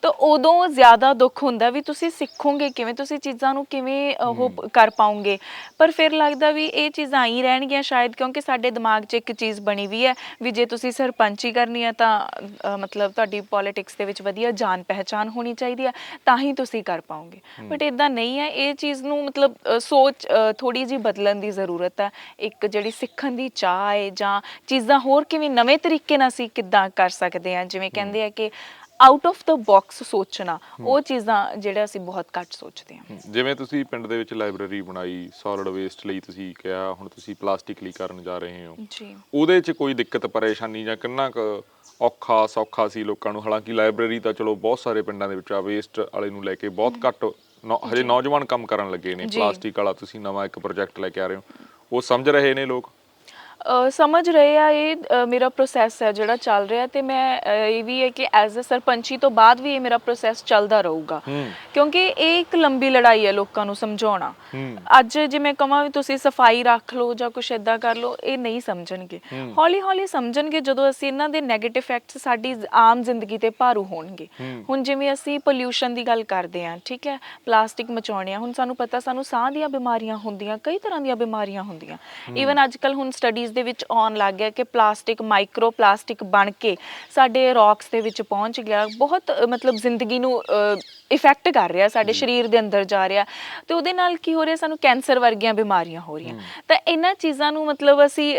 ਤਾਂ ਉਦੋਂ ਜ਼ਿਆਦਾ ਦੁੱਖ ਹੁੰਦਾ ਵੀ ਤੁਸੀਂ ਸਿੱਖੋਗੇ ਕਿਵੇਂ, ਤੁਸੀਂ ਚੀਜ਼ਾਂ ਨੂੰ ਕਿਵੇਂ ਉਹ ਕਰ ਪਾਓਗੇ। ਪਰ ਫਿਰ ਲੱਗਦਾ ਵੀ ਇਹ ਚੀਜ਼ਾਂ ਹੀ ਰਹਿਣਗੀਆਂ ਸ਼ਾਇਦ, ਕਿਉਂਕਿ ਸਾਡੇ ਦਿਮਾਗ 'ਚ ਇੱਕ ਚੀਜ਼ ਬਣੀ ਵੀ ਹੈ ਵੀ ਜੇ ਤੁਸੀਂ ਸਰਪੰਚੀ ਕਰਨੀ ਹੈ ਤਾਂ ਮਤਲਬ ਤੁਹਾਡੀ ਪੋਲੀਟਿਕਸ ਦੇ ਵਿੱਚ ਵਧੀਆ ਜਾਣ ਪਹਿਚਾਣ ਹੋਣੀ ਚਾਹੀਦੀ ਹੈ, ਤਾਂ ਹੀ ਤੁਸੀਂ ਕਰ ਪਾਓਗੇ। ਬਟ ਇੱਦਾਂ ਨਹੀਂ ਹੈ। ਇਹ ਚੀਜ਼ ਨੂੰ ਮਤਲਬ ਸੋਚ ਥੋੜ੍ਹੀ ਜਿਹੀ ਬਦਲਣ ਦੀ ਜ਼ਰੂਰਤ ਹੈ। ਇੱਕ ਜਿਹੜੀ ਸਿੱਖਣ ਦੀ ਚਾਹ ਹੈ, ਜਾਂ ਚੀਜ਼ਾਂ ਹੋਰ ਕਿਵੇਂ ਨਵੇਂ ਤਰੀਕੇ ਨਾਲ ਅਸੀਂ ਕਿੱਦਾਂ ਕਰ ਸਕਦੇ ਹਾਂ, ਜਿਵੇਂ ਕਹਿੰਦੇ ਆ ਕਿ ਆਊਟ ਆਫ ਦਾ ਬਾਕਸ ਸੋਚਣਾ, ਉਹ ਚੀਜ਼ਾਂ ਜਿਹੜਾ ਅਸੀਂ ਬਹੁਤ ਘੱਟ ਸੋਚਦੇ ਹਾਂ। ਜਿਵੇਂ ਤੁਸੀਂ ਪਿੰਡ ਦੇ ਵਿੱਚ ਲਾਇਬ੍ਰੇਰੀ ਬਣਾਈ, ਸੋਲਿਡ ਵੇਸਟ ਲਈ ਤੁਸੀਂ ਕਿਹਾ, ਹੁਣ ਤੁਸੀਂ ਪਲਾਸਟਿਕ ਲਈ ਕਰਨ ਜਾ ਰਹੇ ਹੋ ਜੀ, ਉਹਦੇ 'ਚ ਕੋਈ ਦਿੱਕਤ ਪਰੇਸ਼ਾਨੀ ਜਾਂ ਕਿੰਨਾ ਕੁ ਔਖਾ ਸੌਖਾ ਸੀ ਲੋਕਾਂ ਨੂੰ? ਹਾਲਾਂਕਿ ਲਾਇਬ੍ਰੇਰੀ ਤਾਂ ਚਲੋ ਬਹੁਤ ਸਾਰੇ ਪਿੰਡਾਂ ਦੇ ਵਿੱਚ ਆ, ਵੇਸਟ ਵਾਲੇ ਨੂੰ ਲੈ ਕੇ ਬਹੁਤ ਘੱਟ ਹਜੇ ਨੌਜਵਾਨ ਕੰਮ ਕਰਨ ਲੱਗੇ ਨੇ। ਪਲਾਸਟਿਕ ਵਾਲਾ ਤੁਸੀਂ ਨਵਾਂ ਇੱਕ ਪ੍ਰੋਜੈਕਟ ਲੈ ਕੇ ਆ ਰਹੇ ਹੋ, ਉਹ ਸਮਝ ਰਹੇ ਨੇ ਲੋਕ? ਸਮਝ ਰਹੇ ਆ। ਇਹ ਮੇਰਾ ਪ੍ਰੋਸੈਸ ਹੈ ਜਿਹੜਾ ਚੱਲ ਰਿਹਾ, ਤੇ ਮੈਂ ਇਹ ਵੀ ਹੈ ਕਿ ਐਜ਼ ਅ ਸਰਪੰਚੀ ਤੋਂ ਬਾਅਦ ਵੀ ਇਹ ਮੇਰਾ ਪ੍ਰੋਸੈਸ ਚੱਲਦਾ ਰਹੂਗਾ, ਕਿਉਂਕਿ ਇਹ ਇੱਕ ਲੰਬੀ ਲੜਾਈ ਹੈ ਲੋਕਾਂ ਨੂੰ ਸਮਝਾਉਣਾ। ਅੱਜ ਜੇ ਮੈਂ ਕਹਾਂ ਵੀ ਤੁਸੀਂ ਸਫਾਈ ਰੱਖ ਲਓ ਜਾਂ ਕੁਛ ਇੱਦਾਂ ਕਰ ਲਓ, ਇਹ ਨਹੀਂ ਸਮਝਣਗੇ। ਹੌਲੀ ਹੌਲੀ ਸਮਝਣਗੇ ਜਦੋਂ ਅਸੀਂ ਇਹਨਾਂ ਦੇ ਨੈਗੇਟਿਵ ਇਫੈਕਟਸ ਸਾਡੀ ਆਮ ਜ਼ਿੰਦਗੀ ਤੇ ਭਾਰੂ ਹੋਣਗੇ। ਹੁਣ ਜਿਵੇਂ ਅਸੀਂ ਪੋਲਿਊਸ਼ਨ ਦੀ ਗੱਲ ਕਰਦੇ ਹਾਂ, ਠੀਕ ਹੈ, ਪਲਾਸਟਿਕ ਮਚਾਉਣੇ ਆ, ਹੁਣ ਸਾਨੂੰ ਪਤਾ ਸਾਨੂੰ ਸਾਹ ਦੀਆਂ ਬਿਮਾਰੀਆਂ ਹੁੰਦੀਆਂ, ਕਈ ਤਰ੍ਹਾਂ ਦੀਆਂ ਬਿਮਾਰੀਆਂ ਹੁੰਦੀਆਂ। ਈਵਨ ਅੱਜ ਕੱਲ੍ਹ ਹੁਣ ਸਟੱਡੀਜ਼ ਦੇ ਵਿੱਚ ਆਉਣ ਲੱਗ ਗਿਆ ਕਿ ਪਲਾਸਟਿਕ ਮਾਈਕਰੋ ਪਲਾਸਟਿਕ ਬਣ ਕੇ ਸਾਡੇ ਰੌਕਸ ਦੇ ਵਿੱਚ ਪਹੁੰਚ ਗਿਆ, ਬਹੁਤ ਮਤਲਬ ਜ਼ਿੰਦਗੀ ਨੂੰ ਇਫੈਕਟ ਕਰ ਰਿਹਾ, ਸਾਡੇ ਸਰੀਰ ਦੇ ਅੰਦਰ ਜਾ ਰਿਹਾ, ਤੇ ਉਹਦੇ ਨਾਲ ਕੀ ਹੋ ਰਿਹਾ, ਸਾਨੂੰ ਕੈਂਸਰ ਵਰਗੀਆਂ ਬਿਮਾਰੀਆਂ ਹੋ ਰਹੀਆਂ। ਤਾਂ ਇਹਨਾਂ ਚੀਜ਼ਾਂ ਨੂੰ ਮਤਲਬ ਅਸੀਂ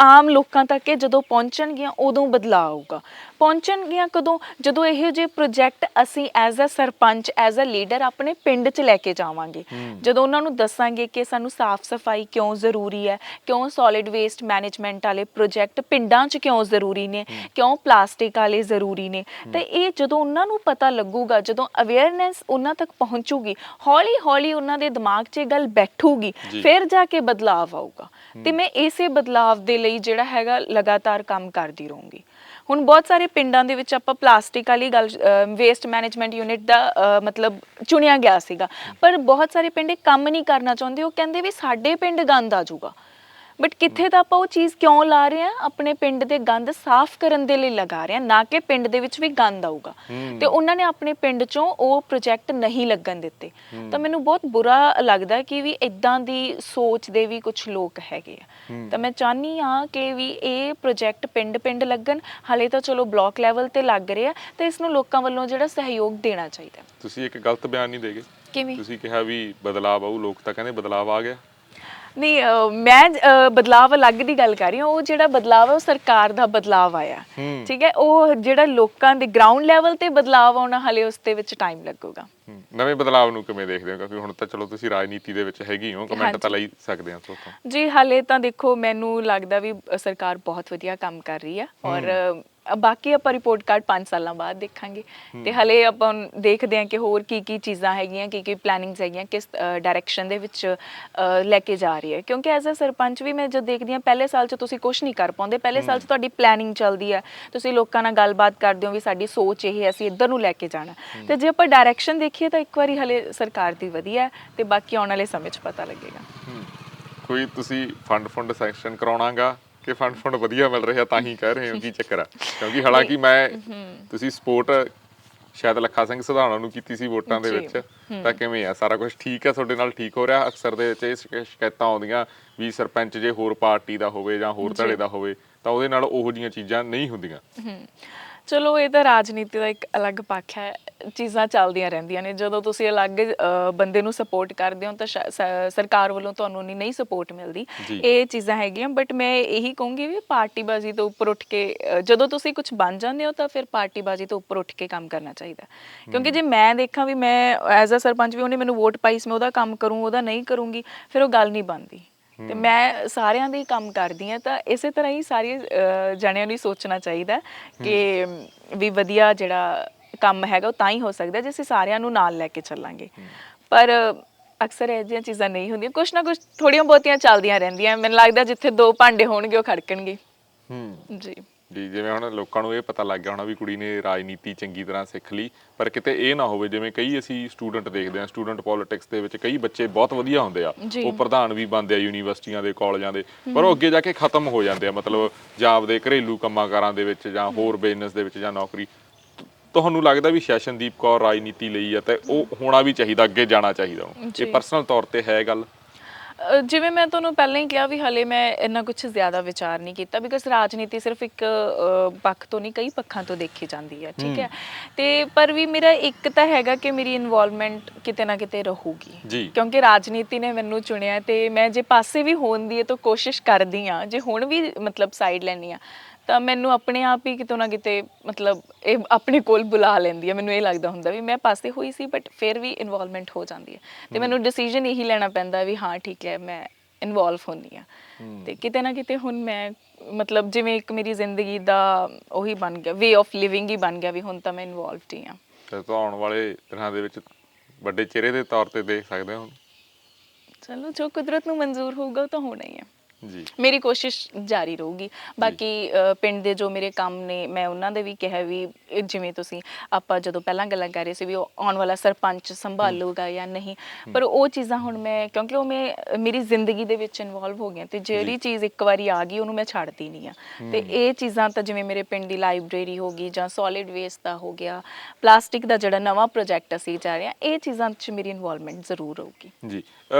ਆਮ ਲੋਕਾਂ ਤੱਕ ਜਦੋਂ ਪਹੁੰਚਣਗੀਆਂ ਉਦੋਂ ਬਦਲਾਅ ਆਊਗਾ। ਪਹੁੰਚਣਗੀਆਂ ਕਦੋਂ? ਜਦੋਂ ਇਹੋ ਜਿਹੇ ਪ੍ਰੋਜੈਕਟ ਅਸੀਂ as a sarpanch, as a leader ਆਪਣੇ ਪਿੰਡ 'ਚ ਲੈ ਕੇ ਜਾਵਾਂਗੇ, ਜਦੋਂ ਉਹਨਾਂ ਨੂੰ ਦੱਸਾਂਗੇ ਕਿ ਸਾਨੂੰ ਸਾਫ਼ ਸਫਾਈ ਕਿਉਂ ਜ਼ਰੂਰੀ ਹੈ, ਕਿਉਂ ਸੋਲਿਡ ਵੇਸਟ ਮੈਨੇਜਮੈਂਟ ਵਾਲੇ ਪ੍ਰੋਜੈਕਟ ਪਿੰਡਾਂ 'ਚ ਕਿਉਂ ਜ਼ਰੂਰੀ ਨੇ, ਕਿਉਂ ਪਲਾਸਟਿਕ ਵਾਲੇ ਜ਼ਰੂਰੀ ਨੇ। ਤੇ ਇਹ ਜਦੋਂ ਉਹਨਾਂ ਨੂੰ ਪਤਾ ਲੱਗੂਗਾ, ਜਦੋਂ ਅਵੇਅਰਨੈਸ ਉਹਨਾਂ ਤੱਕ ਪਹੁੰਚੂਗੀ, ਹੌਲੀ ਹੌਲੀ ਉਹਨਾਂ ਦੇ ਦਿਮਾਗ 'ਚ ਇਹ ਗੱਲ ਬੈਠੂਗੀ, ਫਿਰ ਜਾ ਕੇ ਬਦਲਾਵ ਆਊਗਾ। ਤੇ ਮੈਂ ਇਸੇ ਬਦਲਾਵ ਦੇ ਲਈ ਜਿਹੜਾ ਹੈਗਾ ਲਗਾਤਾਰ ਕੰਮ ਕਰਦੀ ਰਹੂੰਗੀ। ਹੁਣ ਬਹੁਤ ਸਾਰੇ ਪਿੰਡਾਂ ਦੇ ਵਿੱਚ ਆਪਾਂ ਪਲਾਸਟਿਕ ਵਾਲੀ ਗੱਲ, ਵੇਸਟ ਮੈਨੇਜਮੈਂਟ ਯੂਨਿਟ ਦਾ ਮਤਲਬ ਚੁਣਿਆ ਗਿਆ ਸੀਗਾ, ਪਰ ਬਹੁਤ ਸਾਰੇ ਪਿੰਡ ਇਹ ਕੰਮ ਨਹੀਂ ਕਰਨਾ ਚਾਹੁੰਦੇ। ਉਹ ਕਹਿੰਦੇ ਵੀ ਸਾਡੇ ਪਿੰਡ ਗੰਦ ਆ ਜਾਊਗਾ। ਬਟ ਕਿੱਥੇ ਤਾਂ ਆਪਾਂ ਉਹ ਚੀਜ਼ ਕਿਉਂ ਲਾ ਰਹੇ ਹਾਂ? ਆਪਣੇ ਪਿੰਡ ਦੇ ਗੰਦ ਸਾਫ਼ ਕਰਨ ਦੇ ਲਈ ਲਗਾ ਰਹੇ ਹਾਂ, ਨਾ ਕਿ ਪਿੰਡ ਦੇ ਵਿੱਚ ਵੀ ਗੰਦ ਆਊਗਾ। ਤੇ ਉਹਨਾਂ ਨੇ ਆਪਣੇ ਪਿੰਡ 'ਚੋਂ ਉਹ ਪ੍ਰੋਜੈਕਟ ਨਹੀਂ ਲੱਗਣ ਦਿੱਤੇ। ਤਾਂ ਮੈਨੂੰ ਬਹੁਤ ਬੁਰਾ ਲੱਗਦਾ ਕਿ ਵੀ ਇੱਦਾਂ ਦੀ ਸੋਚ ਦੇ ਵੀ ਕੁਝ ਲੋਕ ਹੈਗੇ ਆ। ਤਾਂ ਮੈਂ ਚਾਹੁੰਦੀ ਹਾਂ ਕਿ ਵੀ ਇਹ ਪ੍ਰੋਜੈਕਟ ਪਿੰਡ ਲੱਗਣ। ਹਾਲੇ ਤਾਂ ਚਲੋ ਬਲਾਕ ਲੈਵਲ ਤੇ ਲੱਗ ਰਿਹਾ, ਤੇ ਇਸ ਨੂੰ ਲੋਕਾਂ ਵੱਲੋਂ ਜਿਹੜਾ ਸਹਿਯੋਗ ਦੇਣਾ ਚਾਹੀਦਾ। ਤੁਸੀਂ ਇੱਕ ਗਲਤ ਬਿਆਨ ਨਹੀਂ ਦੇਗੇ? ਕਿਵੇਂ? ਤੁਸੀਂ ਕਿਹਾ ਵੀ ਬਦਲਾਵ ਆਊ, ਲੋਕ ਤਾਂ ਕਹਿੰਦੇ ਬਦਲਾਵ ਆ ਗਿਆ। ਨਹੀਂ, ਮੈਂ ਬਦਲਾਵ ਅਲੱਗ ਦੀ ਗੱਲ ਕਰ ਰਹੀ ਹਾਂ। ਉਹ ਜਿਹੜਾ ਬਦਲਾਵ ਹੈ ਉਹ ਸਰਕਾਰ ਦਾ ਬਦਲਾਵ ਆਇਆ, ਠੀਕ ਹੈ। ਉਹ ਜਿਹੜਾ ਲੋਕਾਂ ਦੇ ਗਰਾਊਂਡ ਲੈਵਲ ਤੇ ਬਦਲਾਵ ਆਉਣਾ, ਹਾਲੇ ਉਸ ਦੇ ਵਿੱਚ ਟਾਈਮ ਲੱਗੂਗਾ। ਨਵੇਂ ਬਦਲਾਵ ਨੂੰ ਕਿਵੇਂ ਦੇਖਦੇ ਹੋ? ਕਿਉਂਕਿ ਹੁਣ ਤਾਂ ਚਲੋ ਤੁਸੀਂ ਰਾਜਨੀਤੀ ਦੇ ਵਿੱਚ ਹੈਗੀ ਹੋ, ਕਮੈਂਟ ਤਾਂ ਲਈ ਸਕਦੇ ਹਾਂ ਤੁਹਾਤੋਂ। ਜੀ, ਹਾਲੇ ਤਾਂ ਦੇਖੋ ਮੈਨੂੰ ਲੱਗਦਾ ਵੀ ਸਰਕਾਰ ਬਹੁਤ ਵਧੀਆ ਕੰਮ ਕਰ ਰਹੀ ਹੈ, ਔਰ ਬਾਕੀ ਆਪਾਂ ਰਿਪੋਰਟ ਕਾਰਡ 5 ਸਾਲਾਂ ਬਾਅਦ ਦੇਖਾਂਗੇ। ਤੇ ਹਲੇ ਆਪਾਂ ਦੇਖਦੇ ਹਾਂ ਕਿ ਹੋਰ ਕੀ ਚੀਜ਼ਾਂ ਹੈਗੀਆਂ, ਕੀ ਪਲੈਨਿੰਗਸ ਹੈਗੀਆਂ, ਕਿਸ ਡਾਇਰੈਕਸ਼ਨ ਦੇ ਵਿੱਚ ਲੈ ਕੇ ਜਾ ਰਹੀ ਹੈ। ਕਿਉਂਕਿ ਐਜ਼ ਅ ਸਰਪੰਚ ਵੀ ਮੈਂ ਜਦ ਦੇਖਦੀ ਹਾਂ, ਪਹਿਲੇ ਸਾਲ 'ਚ ਤੁਸੀਂ ਕੁਛ ਨਹੀਂ ਕਰ ਪਾਉਂਦੇ। ਪਹਿਲੇ ਸਾਲ 'ਚ ਤੁਹਾਡੀ ਪਲੈਨਿੰਗ ਚੱਲਦੀ ਹੈ, ਤੁਸੀਂ ਲੋਕਾਂ ਨਾਲ ਗੱਲਬਾਤ ਕਰਦੇ ਹੋ ਵੀ ਸਾਡੀ ਸੋਚ ਇਹ ਹੈ, ਅਸੀਂ ਇੱਧਰ ਨੂੰ ਲੈ ਕੇ ਜਾਣਾ। ਤੇ ਜੇ ਆਪਾਂ ਡਾਇਰੈਕਸ਼ਨ ਦੇਖੀਏ ਤਾਂ ਇੱਕ ਵਾਰੀ ਹਲੇ ਸਰਕਾਰ ਦੀ ਵਧੀਆ, ਤੇ ਬਾਕੀ ਆਉਣ ਵਾਲੇ ਸਮੇਂ 'ਚ ਪਤਾ ਲੱਗੇਗਾ। ਕੋਈ ਤੁਸੀਂ ਫੰਡ ਸੈਂਕਸ਼ਨ ਕਰਾਉਣਾਗਾ ਕਿ ਫੰਡ ਵਧੀਆ ਮਿਲ ਰਿਹਾ ਤਾਂ ਹੀ ਕਹਿ ਰਹੇ ਹੋ, ਕੀ ਚੱਕਰ ਆ? ਕਿਉਂਕਿ ਹਾਲਾਂਕਿ ਮੈਂ ਤੁਸੀਂ ਸਪੋਰਟ ਸ਼ਾਇਦ ਲੱਖਾ ਸਿੰਘ ਸਿਧਾਣਾ ਨੂੰ ਕੀਤੀ ਸੀ ਵੋਟਾਂ ਦੇ ਵਿੱਚ, ਤਾਂ ਕਿਵੇਂ ਆ ਸਾਰਾ ਕੁਝ ਠੀਕ ਆ ਤੁਹਾਡੇ ਨਾਲ? ਠੀਕ ਹੋ ਰਿਹਾ? ਅਕਸਰ ਦੇ ਵਿੱਚ ਇਹ ਸ਼ਿਕਾਇਤਾਂ ਆਉਂਦੀਆਂ ਵੀ ਸਰਪੰਚ ਜੇ ਹੋਰ ਪਾਰਟੀ ਦਾ ਹੋਵੇ ਜਾਂ ਹੋਰ ਧੜੇ ਦਾ ਹੋਵੇ ਤਾਂ ਉਹਦੇ ਨਾਲ ਉਹੋ ਜਿਹੀਆਂ ਚੀਜ਼ਾਂ ਨਹੀਂ ਹੁੰਦੀਆਂ। ਚਲੋ ਇਹ ਤਾਂ ਰਾਜਨੀਤੀ ਦਾ ਇੱਕ ਅਲੱਗ ਪੱਖ ਹੈ, ਚੀਜ਼ਾਂ ਚੱਲਦੀਆਂ ਰਹਿੰਦੀਆਂ ਨੇ। ਜਦੋਂ ਤੁਸੀਂ ਅਲੱਗ ਬੰਦੇ ਨੂੰ ਸਪੋਰਟ ਕਰਦੇ ਹੋ ਤਾਂ ਸਰਕਾਰ ਵੱਲੋਂ ਤੁਹਾਨੂੰ ਨਹੀਂ ਸਪੋਰਟ ਮਿਲਦੀ, ਇਹ ਚੀਜ਼ਾਂ ਹੈਗੀਆਂ। ਬਟ ਮੈਂ ਇਹੀ ਕਹੂੰਗੀ ਵੀ ਪਾਰਟੀਬਾਜ਼ੀ ਤੋਂ ਉੱਪਰ ਉੱਠ ਕੇ ਜਦੋਂ ਤੁਸੀਂ ਕੁਝ ਬਣ ਜਾਂਦੇ ਹੋ ਤਾਂ ਫਿਰ ਪਾਰਟੀਬਾਜ਼ੀ ਤੋਂ ਉੱਪਰ ਉੱਠ ਕੇ ਕੰਮ ਕਰਨਾ ਚਾਹੀਦਾ। ਕਿਉਂਕਿ ਜੇ ਮੈਂ ਦੇਖਾਂ ਵੀ ਮੈਂ ਐਜ਼ ਅ ਸਰਪੰਚ ਵੀ ਉਹਨੇ ਮੈਨੂੰ ਵੋਟ ਪਾਈ ਸੀ, ਮੈਂ ਉਹਦਾ ਕੰਮ ਕਰੂੰ ਉਹਦਾ ਨਹੀਂ ਕਰੂੰਗੀ, ਫਿਰ ਉਹ ਗੱਲ ਨਹੀਂ ਬਣਦੀ। ਤੇ ਮੈਂ ਸਾਰਿਆਂ ਦੇ ਕੰਮ ਕਰਦੀ ਹਾਂ, ਤਾਂ ਇਸੇ ਤਰ੍ਹਾਂ ਹੀ ਸਾਰੇ ਜਣਿਆਂ ਨੂੰ ਸੋਚਣਾ ਚਾਹੀਦਾ ਕਿ ਵੀ ਵਧੀਆ ਜਿਹੜਾ ਕੰਮ ਹੈਗਾ ਉਹ ਤਾਂ ਹੀ ਹੋ ਸਕਦਾ ਜੇ ਅਸੀਂ ਸਾਰਿਆਂ ਨੂੰ ਨਾਲ ਲੈ ਕੇ ਚੱਲਾਂਗੇ। ਪਰ ਅਕਸਰ ਇਹ ਜਿਹੀਆਂ ਚੀਜ਼ਾਂ ਨਹੀਂ ਹੁੰਦੀਆਂ, ਕੁਛ ਨਾ ਕੁਛ ਥੋੜ੍ਹੀਆਂ ਬਹੁਤੀਆਂ ਚੱਲਦੀਆਂ ਰਹਿੰਦੀਆਂ। ਮੈਨੂੰ ਲੱਗਦਾ ਜਿੱਥੇ ਦੋ ਭਾਂਡੇ ਹੋਣਗੇ ਉਹ ਖੜਕਣਗੇ। ਜੀ ਜੀ, ਜਿਵੇਂ ਹੁਣ ਲੋਕਾਂ ਨੂੰ ਇਹ ਪਤਾ ਲੱਗ ਗਿਆ ਹੋਣਾ ਵੀ ਕੁੜੀ ਨੇ ਰਾਜਨੀਤੀ ਚੰਗੀ ਤਰ੍ਹਾਂ ਸਿੱਖ ਲਈ, ਪਰ ਕਿਤੇ ਇਹ ਨਾ ਹੋਵੇ ਜਿਵੇਂ ਕਈ ਅਸੀਂ ਸਟੂਡੈਂਟ ਦੇਖਦੇ ਹਾਂ, ਸਟੂਡੈਂਟ ਪੋਲਿਟਿਕਸ ਦੇ ਵਿੱਚ ਕਈ ਬੱਚੇ ਬਹੁਤ ਵਧੀਆ ਹੁੰਦੇ ਆ, ਉਹ ਪ੍ਰਧਾਨ ਵੀ ਬਣਦੇ ਆ ਯੂਨੀਵਰਸਿਟੀਆਂ ਦੇ, ਕਾਲਜਾਂ ਦੇ, ਪਰ ਉਹ ਅੱਗੇ ਜਾ ਕੇ ਖਤਮ ਹੋ ਜਾਂਦੇ ਆ, ਮਤਲਬ ਜਾਂ ਆਪਦੇ ਘਰੇਲੂ ਕੰਮਾਂ ਕਾਰਾਂ ਦੇ ਵਿੱਚ ਜਾਂ ਹੋਰ ਬਿਜ਼ਨਸ ਦੇ ਵਿੱਚ ਜਾਂ ਨੌਕਰੀ। ਤੁਹਾਨੂੰ ਲੱਗਦਾ ਵੀ ਸ਼ੈਸ਼ਨਦੀਪ ਕੌਰ ਰਾਜਨੀਤੀ ਲਈ ਆ ਤੇ ਉਹ ਹੋਣਾ ਵੀ ਚਾਹੀਦਾ, ਅੱਗੇ ਜਾਣਾ ਚਾਹੀਦਾ ਉਹਨੂੰ? ਇਹ ਪਰਸਨਲ ਤੌਰ ਤੇ ਹੈ ਗੱਲ? ਜਿਵੇਂ ਮੈਂ ਤੁਹਾਨੂੰ ਪਹਿਲਾਂ ਹੀ ਕਿਹਾ ਵੀ ਹਲੇ ਮੈਂ ਇੰਨਾ ਕੁਛ ਜ਼ਿਆਦਾ ਵਿਚਾਰ ਨਹੀਂ ਕੀਤਾ, ਬਿਕਾਜ਼ ਰਾਜਨੀਤੀ ਸਿਰਫ ਇੱਕ ਪੱਖ ਤੋਂ ਨਹੀਂ ਕਈ ਪੱਖਾਂ ਤੋਂ ਦੇਖੀ ਜਾਂਦੀ ਹੈ, ਠੀਕ ਹੈ। ਤੇ ਪਰ ਵੀ ਮੇਰਾ ਇੱਕ ਤਾਂ ਹੈਗਾ ਕਿ ਮੇਰੀ ਇਨਵੋਲਵਮੈਂਟ ਕਿਤੇ ਨਾ ਕਿਤੇ ਰਹੂਗੀ, ਕਿਉਂਕਿ ਰਾਜਨੀਤੀ ਨੇ ਮੈਨੂੰ ਚੁਣਿਆ ਤੇ ਮੈਂ ਜੇ ਪਾਸੇ ਵੀ ਹੋਣ ਦੀ ਤਾਂ ਕੋਸ਼ਿਸ਼ ਕਰਦੀ ਹਾਂ, ਜੇ ਹੁਣ ਵੀ ਮਤਲਬ ਸਾਈਡ ਲੈਣੀ ਆ ਤਾਂ ਮੈਨੂੰ ਆਪਣੇ ਆਪ ਹੀ ਕਿਤੋਂ ਨਾ ਕਿਤੇ ਮਤਲਬ ਇਹ ਆਪਣੇ ਕੋਲ ਬੁਲਾ ਲੈਂਦੀ ਹੈ। ਮੈਨੂੰ ਇਹ ਲੱਗਦਾ ਹੁੰਦਾ ਵੀ ਮੈਂ ਪਾਸੇ ਹੋਈ ਸੀ ਬਟ ਫਿਰ ਵੀ ਇਨਵੋਲਵਮੈਂਟ ਹੋ ਜਾਂਦੀ ਹੈ, ਤੇ ਮੈਨੂੰ ਡਿਸੀਜਨ ਇਹੀ ਲੈਣਾ ਪੈਂਦਾ ਵੀ ਹਾਂ ਠੀਕ ਹੈ ਮੈਂ ਇਨਵੋਲਵ ਹੁੰਦੀ ਹਾਂ। ਤੇ ਕਿਤੇ ਨਾ ਕਿਤੇ ਹੁਣ ਮੈਂ ਮਤਲਬ ਜਿਵੇਂ ਇੱਕ ਮੇਰੀ ਜ਼ਿੰਦਗੀ ਦਾ ਉਹੀ ਬਣ ਗਿਆ, ਵੇ ਆਫ ਲਿਵਿੰਗ ਹੀ ਬਣ ਗਿਆ ਵੀ ਹੁਣ ਤਾਂ ਮੈਂ ਇਨਵੋਲਵਡ ਹੀ ਹਾਂ। ਤੇ ਤਾਂ ਆਉਣ ਵਾਲੇ ਦਿਨਾਂ ਦੇ ਵਿੱਚ ਵੱਡੇ ਚਿਹਰੇ ਦੇ ਤੌਰ ਤੇ ਦੇਖ ਸਕਦੇ ਹੋ? ਚਲੋ ਜੋ ਕੁਦਰਤ ਨੂੰ ਮਨਜ਼ੂਰ ਹੋਊਗਾ ਉਹ ਤਾਂ ਹੋਣਾ ਹੀ ਹੈ। ਜੀ, ਮੇਰੀ ਕੋਸ਼ਿਸ਼ ਜਾਰੀ ਰਹੂਗੀ। ਬਾਕੀ ਪਿੰਡ ਦੇ ਜੋ ਮੇਰੇ ਕੰਮ ਨੇ ਮੈਂ ਉਹਨਾਂ ਦੇ ਵੀ ਕਿਹਾ ਵੀ ਜਿਵੇਂ ਤੁਸੀਂ ਆਪਾਂ ਜਦੋਂ ਪਹਿਲਾਂ ਗੱਲਾਂ ਕਰ ਰਹੇ ਸੀ ਵੀ ਉਹ ਆਉਣ ਵਾਲਾ ਸਰਪੰਚ ਸੰਭਾਲੂਗਾ ਜਾਂ ਨਹੀਂ, ਪਰ ਉਹ ਚੀਜ਼ਾਂ ਹੁਣ ਮੈਂ ਕਿਉਂਕਿ ਉਹ ਮੈਂ ਮੇਰੀ ਜ਼ਿੰਦਗੀ ਦੇ ਵਿੱਚ ਇਨਵੋਲਵ ਹੋ ਗਈਆਂ ਤੇ ਜਿਹੜੀ ਚੀਜ਼ ਇੱਕ ਵਾਰੀ ਆ ਗਈ ਉਹਨੂੰ ਮੈਂ ਛੱਡਦੀ ਨਹੀਂ ਆ। ਤੇ ਇਹ ਚੀਜ਼ਾਂ ਤਾਂ ਜਿਵੇਂ ਮੇਰੇ ਪਿੰਡ ਦੀ ਲਾਇਬ੍ਰੇਰੀ ਹੋ ਗਈ ਜਾਂ ਸੋਲਿਡ ਵੇਸਟ ਦਾ ਹੋ ਗਿਆ, ਪਲਾਸਟਿਕ ਦਾ ਜਿਹੜਾ ਨਵਾਂ ਪ੍ਰੋਜੈਕਟ ਅਸੀਂ ਜਾ ਰਹੇ ਹਾਂ, ਇਹ ਚੀਜ਼ਾਂ 'ਚ ਮੇਰੀ ਇਨਵੋਲਵਮੈਂਟ ਜ਼ਰੂਰ ਹੋਊਗੀ। ਜੀ,